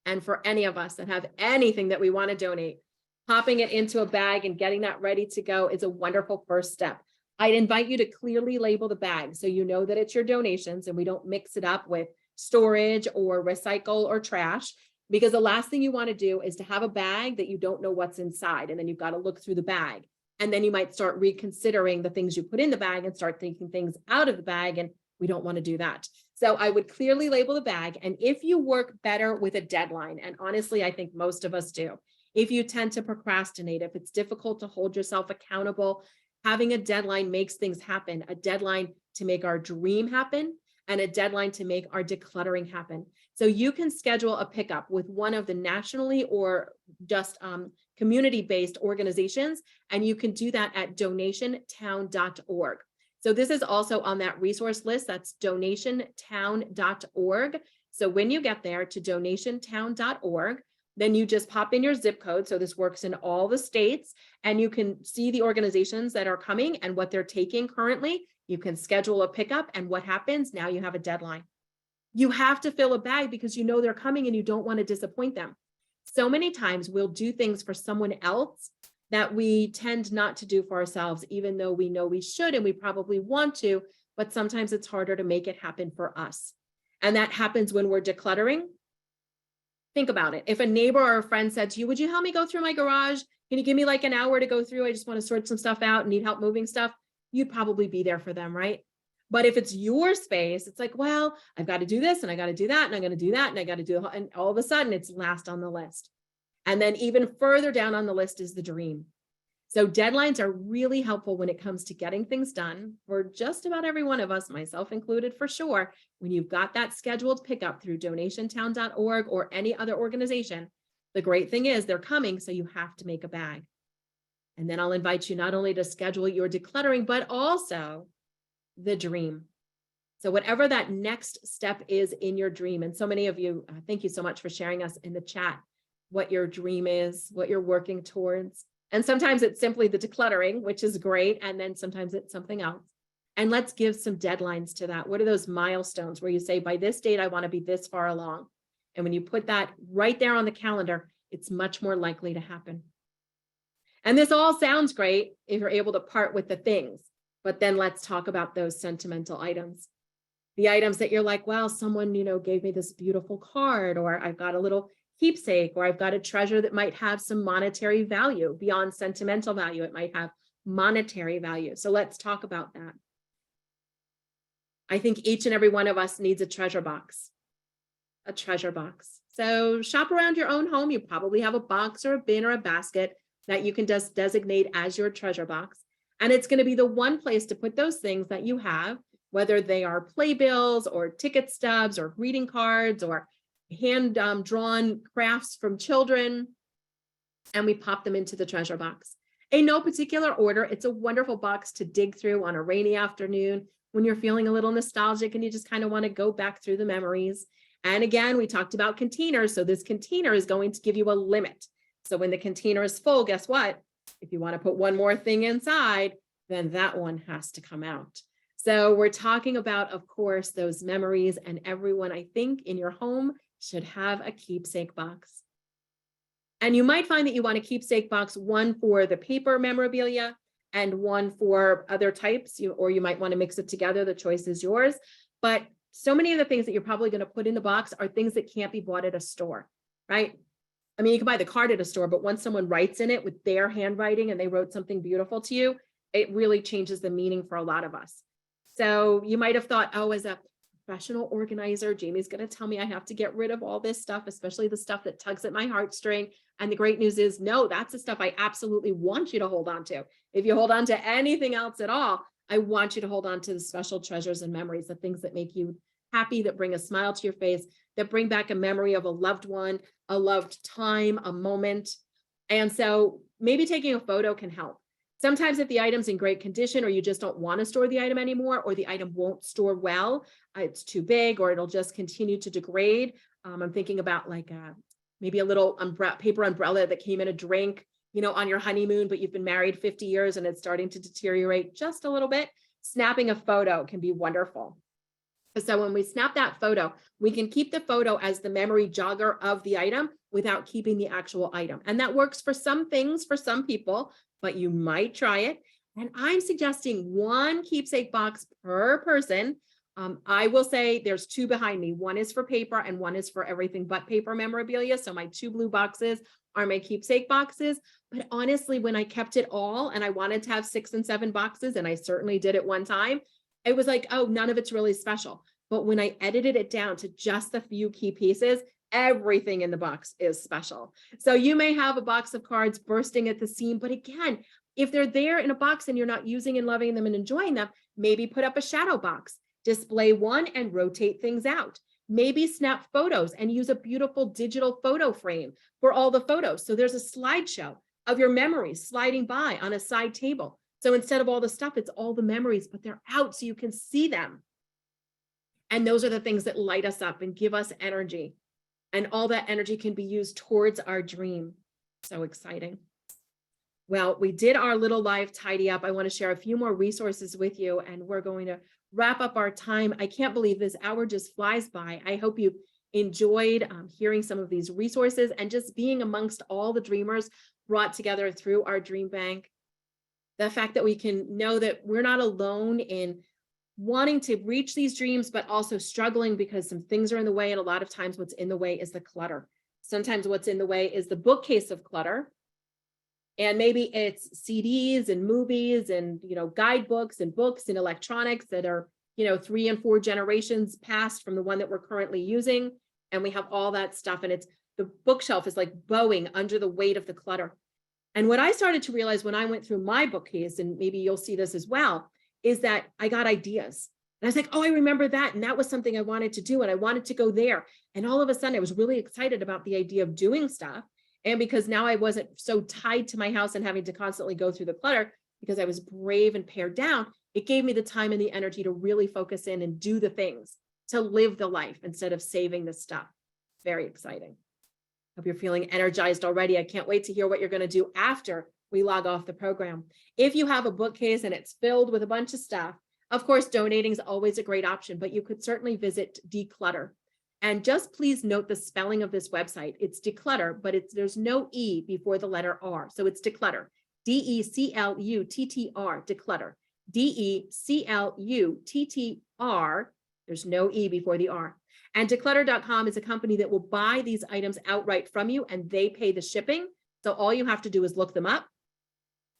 And for any of us that have anything that we want to donate, popping it into a bag and getting that ready to go is a wonderful first step. I'd invite you to clearly label the bag so you know that it's your donations and we don't mix it up with storage or recycle or trash, because the last thing you want to do is to have a bag that you don't know what's inside, and then you've got to look through the bag. And then you might start reconsidering the things you put in the bag and start taking things out of the bag, and we don't want to do that. So I would clearly label the bag. And if you work better with a deadline, and honestly, I think most of us do, if you tend to procrastinate, if it's difficult to hold yourself accountable, having a deadline makes things happen, a deadline to make our dream happen, and a deadline to make our decluttering happen. So you can schedule a pickup with one of the nationally or just community-based organizations, and you can do that at donationtown.org. So this is also on that resource list. That's donationtown.org. So when you get there to donationtown.org, then you just pop in your zip code. So this works in all the states, and you can see the organizations that are coming and what they're taking currently. You can schedule a pickup, and what happens? Now you have a deadline. You have to fill a bag because you know they're coming and you don't want to disappoint them. So many times we'll do things for someone else that we tend not to do for ourselves, even though we know we should and we probably want to, but sometimes it's harder to make it happen for us. And that happens when we're decluttering. Think about it. If a neighbor or a friend said to you, would you help me go through my garage? Can you give me like an hour to go through? I just want to sort some stuff out and need help moving stuff. You'd probably be there for them, right? But if it's your space, it's like, well, I've got to do this and I got to do that and I got to do that and I got to do, and all of a sudden it's last on the list. And then even further down on the list is the dream. So deadlines are really helpful when it comes to getting things done for just about every one of us, myself included for sure. When you've got that scheduled pickup through donationtown.org or any other organization, the great thing is they're coming, so you have to make a bag. And then I'll invite you not only to schedule your decluttering, but also the dream. So whatever that next step is in your dream, and so many of you, thank you so much for sharing us in the chat, what your dream is, what you're working towards. And sometimes it's simply the decluttering, which is great. And then sometimes it's something else. And let's give some deadlines to that. What are those milestones where you say, by this date, I want to be this far along? And when you put that right there on the calendar, it's much more likely to happen. And this all sounds great if you're able to part with the things, but then let's talk about those sentimental items. The items that you're like, well, someone, gave me this beautiful card, or I've got a little keepsake, or I've got a treasure that might have some monetary value beyond sentimental value. It might have monetary value. So let's talk about that. I think each and every one of us needs a treasure box. A treasure box. So shop around your own home. You probably have a box or a bin or a basket that you can just designate as your treasure box. And it's going to be the one place to put those things that you have, whether they are playbills or ticket stubs or greeting cards or hand drawn crafts from children, and we pop them into the treasure box. In no particular order, it's a wonderful box to dig through on a rainy afternoon when you're feeling a little nostalgic and you just kind of want to go back through the memories. And again, we talked about containers. So this container is going to give you a limit. So when the container is full, guess what? If you want to put one more thing inside, then that one has to come out. So we're talking about, of course, those memories, and everyone, I think, in your home should have a keepsake box. And you might find that you want a keepsake box, one for the paper memorabilia and one for other types, or you might want to mix it together. The choice is yours. But so many of the things that you're probably going to put in the box are things that can't be bought at a store, right? I mean, you can buy the card at a store, but once someone writes in it with their handwriting and they wrote something beautiful to you, it really changes the meaning for a lot of us. So you might have thought, oh, as a professional organizer, Jamie's going to tell me I have to get rid of all this stuff, especially the stuff that tugs at my heartstring. And the great news is, no, that's the stuff I absolutely want you to hold on to. If you hold on to anything else at all, I want you to hold on to the special treasures and memories, the things that make you happy, that bring a smile to your face, that bring back a memory of a loved one, a loved time, a moment. And so maybe taking a photo can help. Sometimes if the item's in great condition, or you just don't want to store the item anymore, or the item won't store well, it's too big, or it'll just continue to degrade. I'm thinking about like maybe a little paper umbrella that came in a drink, on your honeymoon, but you've been married 50 years and it's starting to deteriorate just a little bit. Snapping a photo can be wonderful. So when we snap that photo, we can keep the photo as the memory jogger of the item without keeping the actual item. And that works for some things, for some people, but you might try it. And I'm suggesting one keepsake box per person. I will say there's two behind me. One is for paper and one is for everything but paper memorabilia. So my two blue boxes are my keepsake boxes. But honestly, when I kept it all and I wanted to have 6 and 7 boxes, and I certainly did it one time, it was like, oh, none of it's really special. But when I edited it down to just the few key pieces, everything in the box is special. So you may have a box of cards bursting at the seam, but again, if they're there in a box and you're not using and loving them and enjoying them, maybe put up a shadow box, display one and rotate things out. Maybe snap photos and use a beautiful digital photo frame for all the photos. So there's a slideshow of your memories sliding by on a side table. So instead of all the stuff, it's all the memories, but they're out so you can see them. And those are the things that light us up and give us energy. And all that energy can be used towards our dream. So exciting. Well, we did our little live tidy up. I want to share a few more resources with you, and we're going to wrap up our time. I can't believe this hour just flies by. I hope you enjoyed hearing some of these resources and just being amongst all the dreamers brought together through our DreamBank. The fact that we can know that we're not alone in wanting to reach these dreams, but also struggling because some things are in the way. And a lot of times what's in the way is the clutter. Sometimes what's in the way is the bookcase of clutter. And maybe it's CDs and movies and, guidebooks and books and electronics that are, 3 and 4 generations past from the one that we're currently using. And we have all that stuff. And the bookshelf is like bowing under the weight of the clutter. And what I started to realize when I went through my bookcase, and maybe you'll see this as well, is that I got ideas. And I was like, oh, I remember that. And that was something I wanted to do. And I wanted to go there. And all of a sudden I was really excited about the idea of doing stuff. And because now I wasn't so tied to my house and having to constantly go through the clutter, because I was brave and pared down, it gave me the time and the energy to really focus in and do the things, to live the life instead of saving the stuff. Very exciting. Hope you're feeling energized already. I can't wait to hear what you're going to do after we log off the program. If you have a bookcase and it's filled with a bunch of stuff, of course, donating is always a great option, but you could certainly visit Declutter. And just please note the spelling of this website. It's Declutter, but there's no E before the letter R. So it's Declutter, D-E-C-L-U-T-T-R, Declutter, D-E-C-L-U-T-T-R. There's no E before the R. And Declutter.com is a company that will buy these items outright from you and they pay the shipping. So all you have to do is look them up.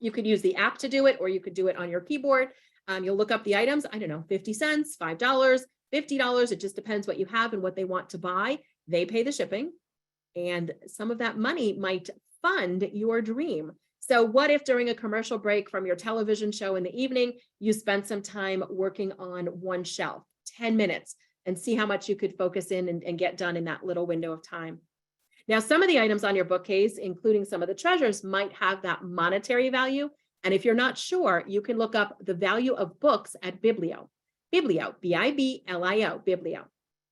You could use the app to do it, or you could do it on your keyboard. You'll look up the items, I don't know, 50 cents, $5, $50. It just depends what you have and what they want to buy. They pay the shipping, and some of that money might fund your dream. So what if during a commercial break from your television show in the evening, you spent some time working on one shelf, 10 minutes, and see how much you could focus in and get done in that little window of time. Now, some of the items on your bookcase, including some of the treasures, might have that monetary value. And if you're not sure, you can look up the value of books at Biblio. Biblio, B-I-B-L-I-O, Biblio.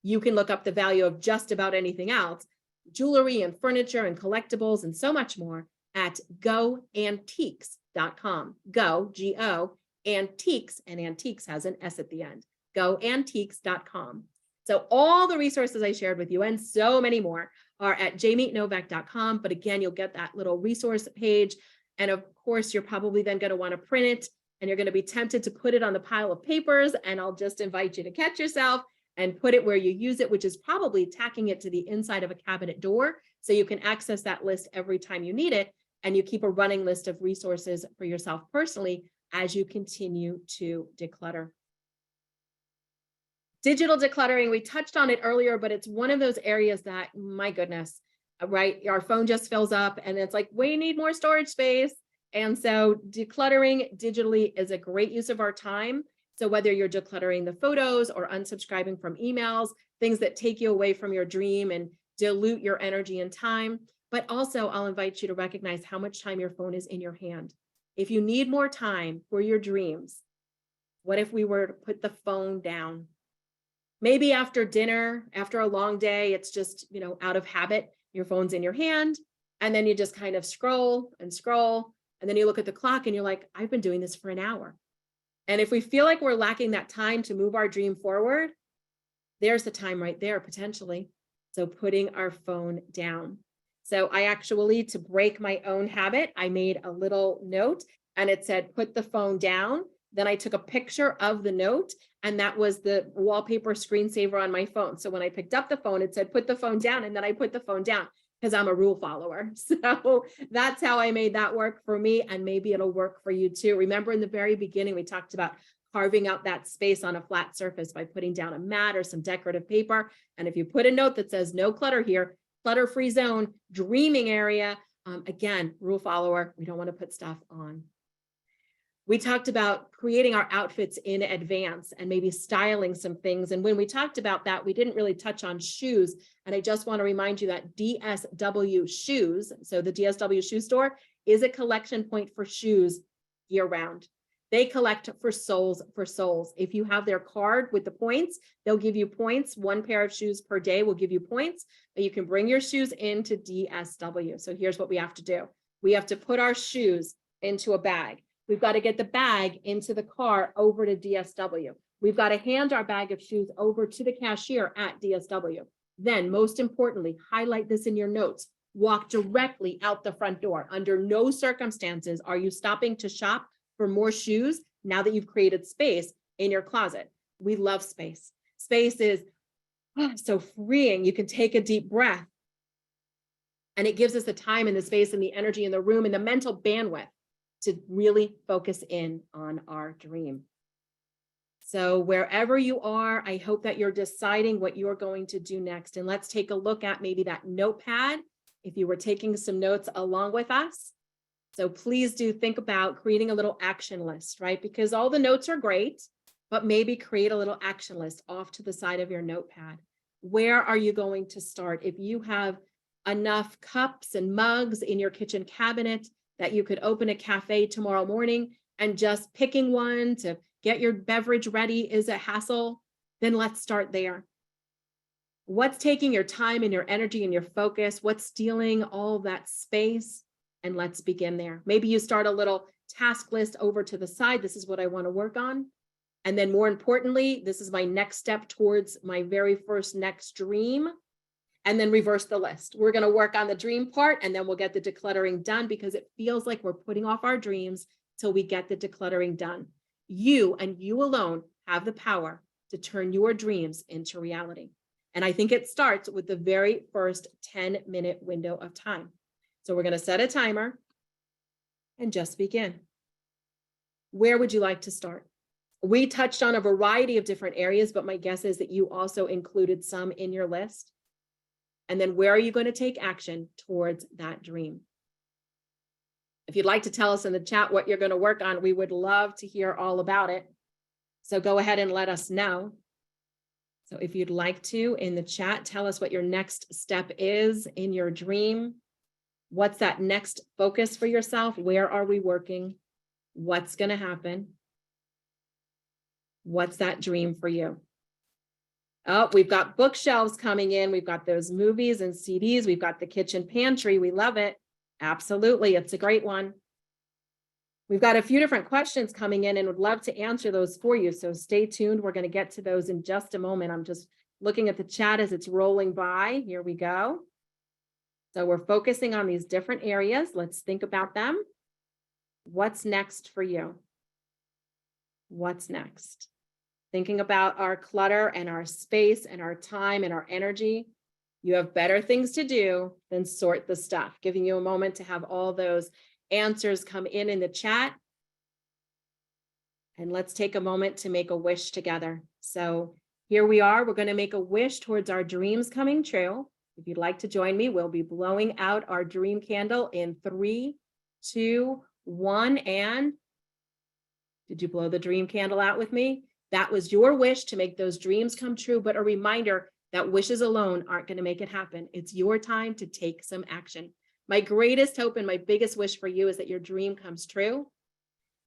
You can look up the value of just about anything else, jewelry and furniture and collectibles and so much more at goantiques.com. Go, G-O, antiques, and antiques has an S at the end. Goantiques.com. So all the resources I shared with you and so many more are at jamienovak.com. But again, you'll get that little resource page. And of course, you're probably then going to want to print it, and you're going to be tempted to put it on the pile of papers. And I'll just invite you to catch yourself and put it where you use it, which is probably tacking it to the inside of a cabinet door so you can access that list every time you need it. And you keep a running list of resources for yourself personally as you continue to declutter. Digital decluttering, we touched on it earlier, but it's one of those areas that, my goodness, right? Our phone just fills up and it's like, we need more storage space. And so decluttering digitally is a great use of our time. So whether you're decluttering the photos or unsubscribing from emails, things that take you away from your dream and dilute your energy and time. But also I'll invite you to recognize how much time your phone is in your hand. If you need more time for your dreams, what if we were to put the phone down? Maybe after dinner, after a long day, it's just, out of habit, your phone's in your hand, and then you just kind of scroll and scroll. And then you look at the clock and you're like, I've been doing this for an hour. And if we feel like we're lacking that time to move our dream forward, there's the time right there, potentially. So putting our phone down. So I actually, to break my own habit, I made a little note and it said, put the phone down. Then I took a picture of the note, and that was the wallpaper screensaver on my phone. So when I picked up the phone, it said, put the phone down. And then I put the phone down because I'm a rule follower. So that's how I made that work for me. And maybe it'll work for you too. Remember in the very beginning, we talked about carving out that space on a flat surface by putting down a mat or some decorative paper. And if you put a note that says no clutter here, clutter-free zone, dreaming area, again, rule follower, we don't want to put stuff on. We talked about creating our outfits in advance and maybe styling some things. And when we talked about that, we didn't really touch on shoes. And I just want to remind you that DSW Shoes, so the DSW Shoe Store, is a collection point for shoes year round. They collect for souls for souls. If you have their card with the points, they'll give you points. One pair of shoes per day will give you points, but you can bring your shoes into DSW. So here's what we have to do. We have to put our shoes into a bag. We've got to get the bag into the car over to DSW. We've got to hand our bag of shoes over to the cashier at DSW. Then, most importantly, highlight this in your notes. walk directly out the front door. Under no circumstances are you stopping to shop for more shoes now that you've created space in your closet. We love space. Space is so freeing. You can take a deep breath. And it gives us the time and the space and the energy in the room and the mental bandwidth to really focus in on our dream. So wherever you are, I hope that you're deciding what you're going to do next. And let's take a look at maybe that notepad, if you were taking some notes along with us. So please do think about creating a little action list, right? Because all the notes are great, but maybe create a little action list off to the side of your notepad. Where are you going to start? If you have enough cups and mugs in your kitchen cabinet that you could open a cafe tomorrow morning, and just picking one to get your beverage ready is a hassle, then let's start there. What's taking your time and your energy and your focus? What's stealing all of that space? And let's begin there. Maybe you start a little task list over to the side. This is what I want to work on. And then more importantly, this is my next step towards my very first next dream. And then reverse the list. We're going to work on the dream part, and then we'll get the decluttering done, because it feels like we're putting off our dreams till we get the decluttering done. You and you alone have the power to turn your dreams into reality. And I think it starts with the very first 10-minute window of time. So we're going to set a timer and just begin. Where would you like to start? We touched on a variety of different areas, but my guess is that you also included some in your list. And then where are you going to take action towards that dream? If you'd like to tell us in the chat what you're going to work on, we would love to hear all about it. So go ahead and let us know. So if you'd like to, in the chat, tell us what your next step is in your dream. What's that next focus for yourself? Where are we working? What's going to happen? What's that dream for you? Oh, we've got bookshelves coming in. We've got those movies and CDs. We've got the kitchen pantry. We love it. Absolutely. It's a great one. We've got a few different questions coming in and would love to answer those for you. So stay tuned. We're going to get to those in just a moment. I'm just looking at the chat as it's rolling by. Here we go. So we're focusing on these different areas. Let's think about them. What's next for you? What's next? Thinking about our clutter and our space and our time and our energy. You have better things to do than sort the stuff. Giving you a moment to have all those answers come in the chat. And let's take a moment to make a wish together. So here we are. We're going to make a wish towards our dreams coming true. If you'd like to join me, we'll be blowing out our dream candle in 3, 2, 1. And did you blow the dream candle out with me? That was your wish to make those dreams come true, but a reminder that wishes alone aren't going to make it happen. It's your time to take some action. My greatest hope and my biggest wish for you is that your dream comes true.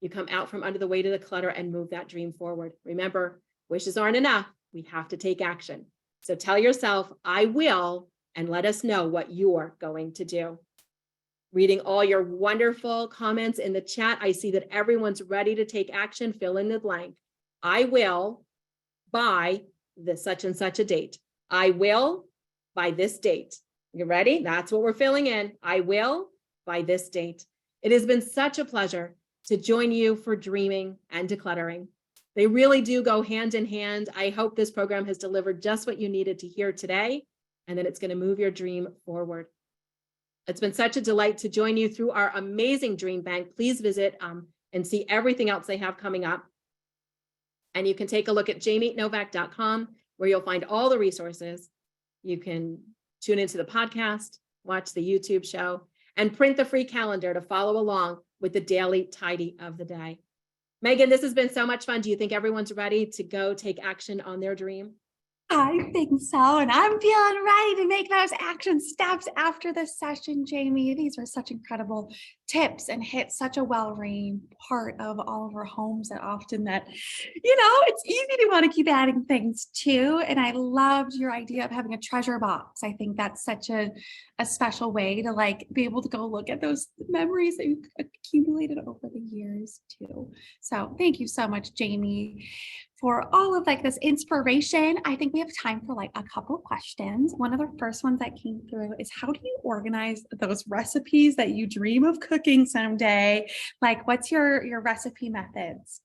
You come out from under the weight of the clutter and move that dream forward. Remember, wishes aren't enough. We have to take action. So tell yourself, I will, and let us know what you're going to do. Reading all your wonderful comments in the chat, I see that everyone's ready to take action. Fill in the blank. I will by the such and such a date. I will by this date. You ready? That's what we're filling in. I will by this date. It has been such a pleasure to join you for dreaming and decluttering. They really do go hand in hand. I hope this program has delivered just what you needed to hear today, and that it's going to move your dream forward. It's been such a delight to join you through our amazing Dream Bank. Please visit and see everything else they have coming up. And you can take a look at jamienovak.com, where you'll find all the resources. You can tune into the podcast, watch the YouTube show, and print the free calendar to follow along with the daily tidy of the day. Megan, this has been so much fun. Do you think everyone's ready to go take action on their dream? I think so. And I'm feeling ready to make those action steps after this session, Jamie. These were such incredible tips and hit such a well-reigned part of all of our homes that often that, it's easy to want to keep adding things to. And I loved your idea of having a treasure box. I think that's such a special way to be able to go look at those memories that you've accumulated over the years too. So thank you so much, Jamie, for all of like this inspiration. I think we have time for like a couple of questions. One of the first ones that came through is, how do you organize those recipes that you dream of cooking someday? Like, what's your recipe methods?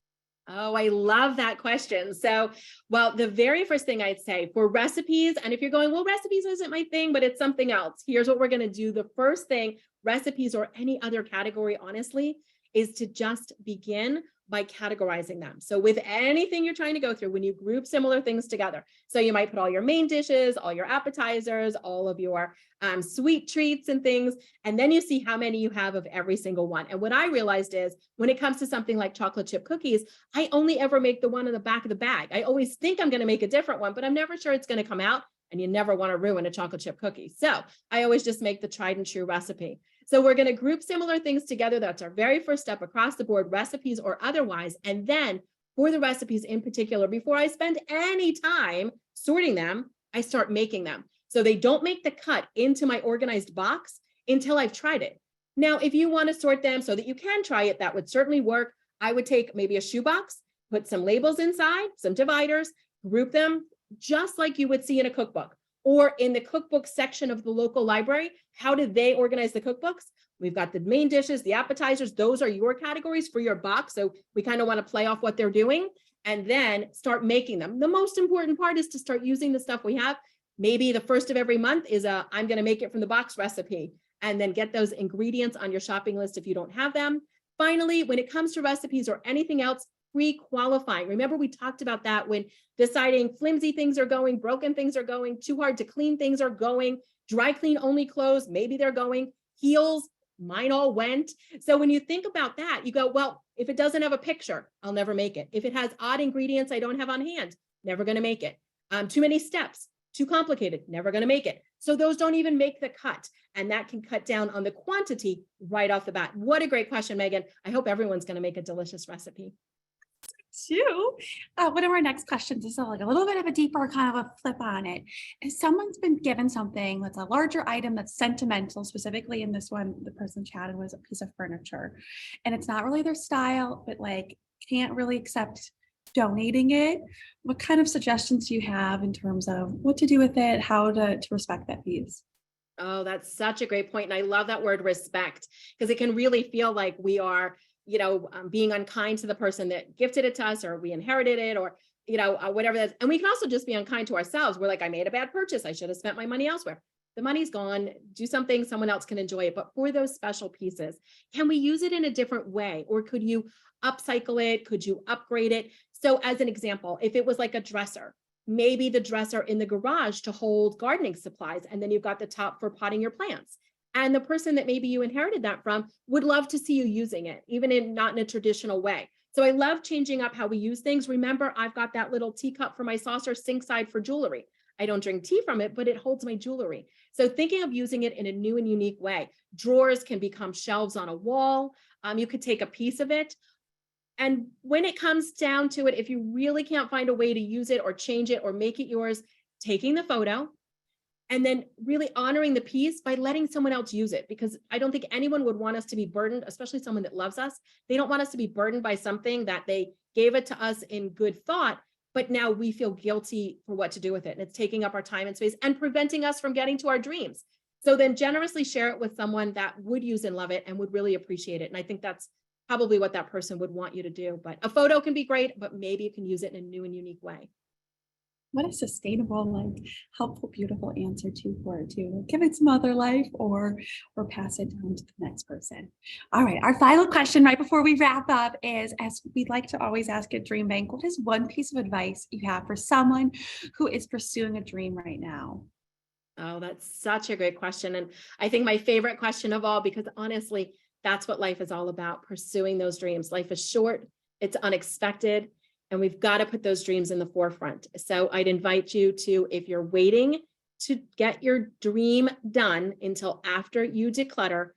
Oh, I love that question. So, well, the very first thing I'd say for recipes, and if you're going, well, recipes isn't my thing, but it's something else. Here's what we're going to do. The first thing, recipes or any other category, honestly, is to just begin by categorizing them. So with anything you're trying to go through, when you group similar things together, so you might put all your main dishes, all your appetizers, all of your sweet treats and things, and then you see how many you have of every single one. And what I realized is when it comes to something like chocolate chip cookies, I only ever make the one in the back of the bag. I always think I'm going to make a different one, but I'm never sure it's going to come out. And you never want to ruin a chocolate chip cookie. So I always just make the tried and true recipe. So we're going to group similar things together. That's our very first step across the board, recipes or otherwise. And then for the recipes in particular, before I spend any time sorting them, I start making them. So they don't make the cut into my organized box until I've tried it. Now, if you want to sort them so that you can try it, that would certainly work. I would take maybe a shoebox, put some labels inside, some dividers, group them just like you would see in a cookbook or in the cookbook section of the local library. How do they organize the cookbooks? We've got the main dishes, the appetizers. Those are your categories for your box. So we kind of want to play off what they're doing and then start making them. The most important part is to start using the stuff we have. Maybe the first of every month is I'm going to make it from the box recipe, and then get those ingredients on your shopping list if you don't have them. Finally, when it comes to recipes or anything else, pre-qualifying. Remember, we talked about that when deciding flimsy things are going, broken things are going, too hard to clean things are going, dry clean only clothes, maybe they're going, heels, mine all went. So when you think about that, you go, well, if it doesn't have a picture, I'll never make it. If it has odd ingredients I don't have on hand, never going to make it. Too many steps, too complicated, never going to make it. So those don't even make the cut. And that can cut down on the quantity right off the bat. What a great question, Megan. I hope everyone's going to make a delicious recipe. Too. One of our next questions is like a little bit of a deeper kind of a flip on it. If someone's been given something that's a larger item that's sentimental, specifically in this one, the person chatted was a piece of furniture, and it's not really their style, but like can't really accept donating it. What kind of suggestions do you have in terms of what to do with it, how to respect that piece? Oh, that's such a great point. And I love that word respect, because it can really feel like we are being unkind to the person that gifted it to us, or we inherited it, or, whatever that is. And we can also just be unkind to ourselves. We're like, I made a bad purchase. I should have spent my money elsewhere. The money's gone. Do something, someone else can enjoy it. But for those special pieces, can we use it in a different way? Or could you upcycle it? Could you upgrade it? So as an example, if it was like a dresser, maybe the dresser in the garage to hold gardening supplies, and then you've got the top for potting your plants. And the person that maybe you inherited that from would love to see you using it, even not in a traditional way. So I love changing up how we use things. Remember, I've got that little teacup for my saucer sink side for jewelry. I don't drink tea from it, but it holds my jewelry. So thinking of using it in a new and unique way. Drawers can become shelves on a wall. You could take a piece of it. And when it comes down to it, if you really can't find a way to use it or change it or make it yours, taking the photo, and then really honoring the piece by letting someone else use it, because I don't think anyone would want us to be burdened, especially someone that loves us. They don't want us to be burdened by something that they gave it to us in good thought, but now we feel guilty for what to do with it. And it's taking up our time and space and preventing us from getting to our dreams. So then generously share it with someone that would use and love it and would really appreciate it. And I think that's probably what that person would want you to do. But a photo can be great, but maybe you can use it in a new and unique way. What a sustainable, like helpful, beautiful answer for it too. Give it some other life or pass it down to the next person. All right. Our final question right before we wrap up is, as we'd like to always ask at DreamBank, what is one piece of advice you have for someone who is pursuing a dream right now? Oh, that's such a great question. And I think my favorite question of all, because honestly, that's what life is all about, pursuing those dreams. Life is short, it's unexpected, and we've got to put those dreams in the forefront. So I'd invite you to, if you're waiting to get your dream done until after you declutter,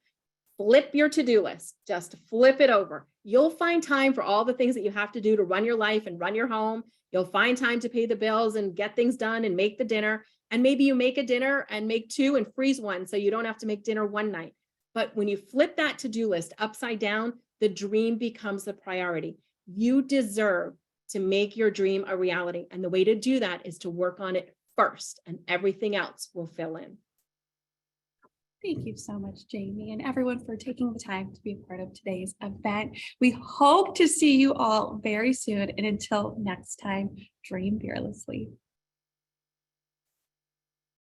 flip your to-do list, just flip it over. You'll find time for all the things that you have to do to run your life and run your home. You'll find time to pay the bills and get things done and make the dinner. And maybe you make a dinner and make two and freeze one, so you don't have to make dinner one night. But when you flip that to-do list upside down, the dream becomes the priority. You deserve to make your dream a reality. And the way to do that is to work on it first, and everything else will fill in. Thank you so much, Jamie, and everyone for taking the time to be a part of today's event. We hope to see you all very soon. And until next time, dream fearlessly.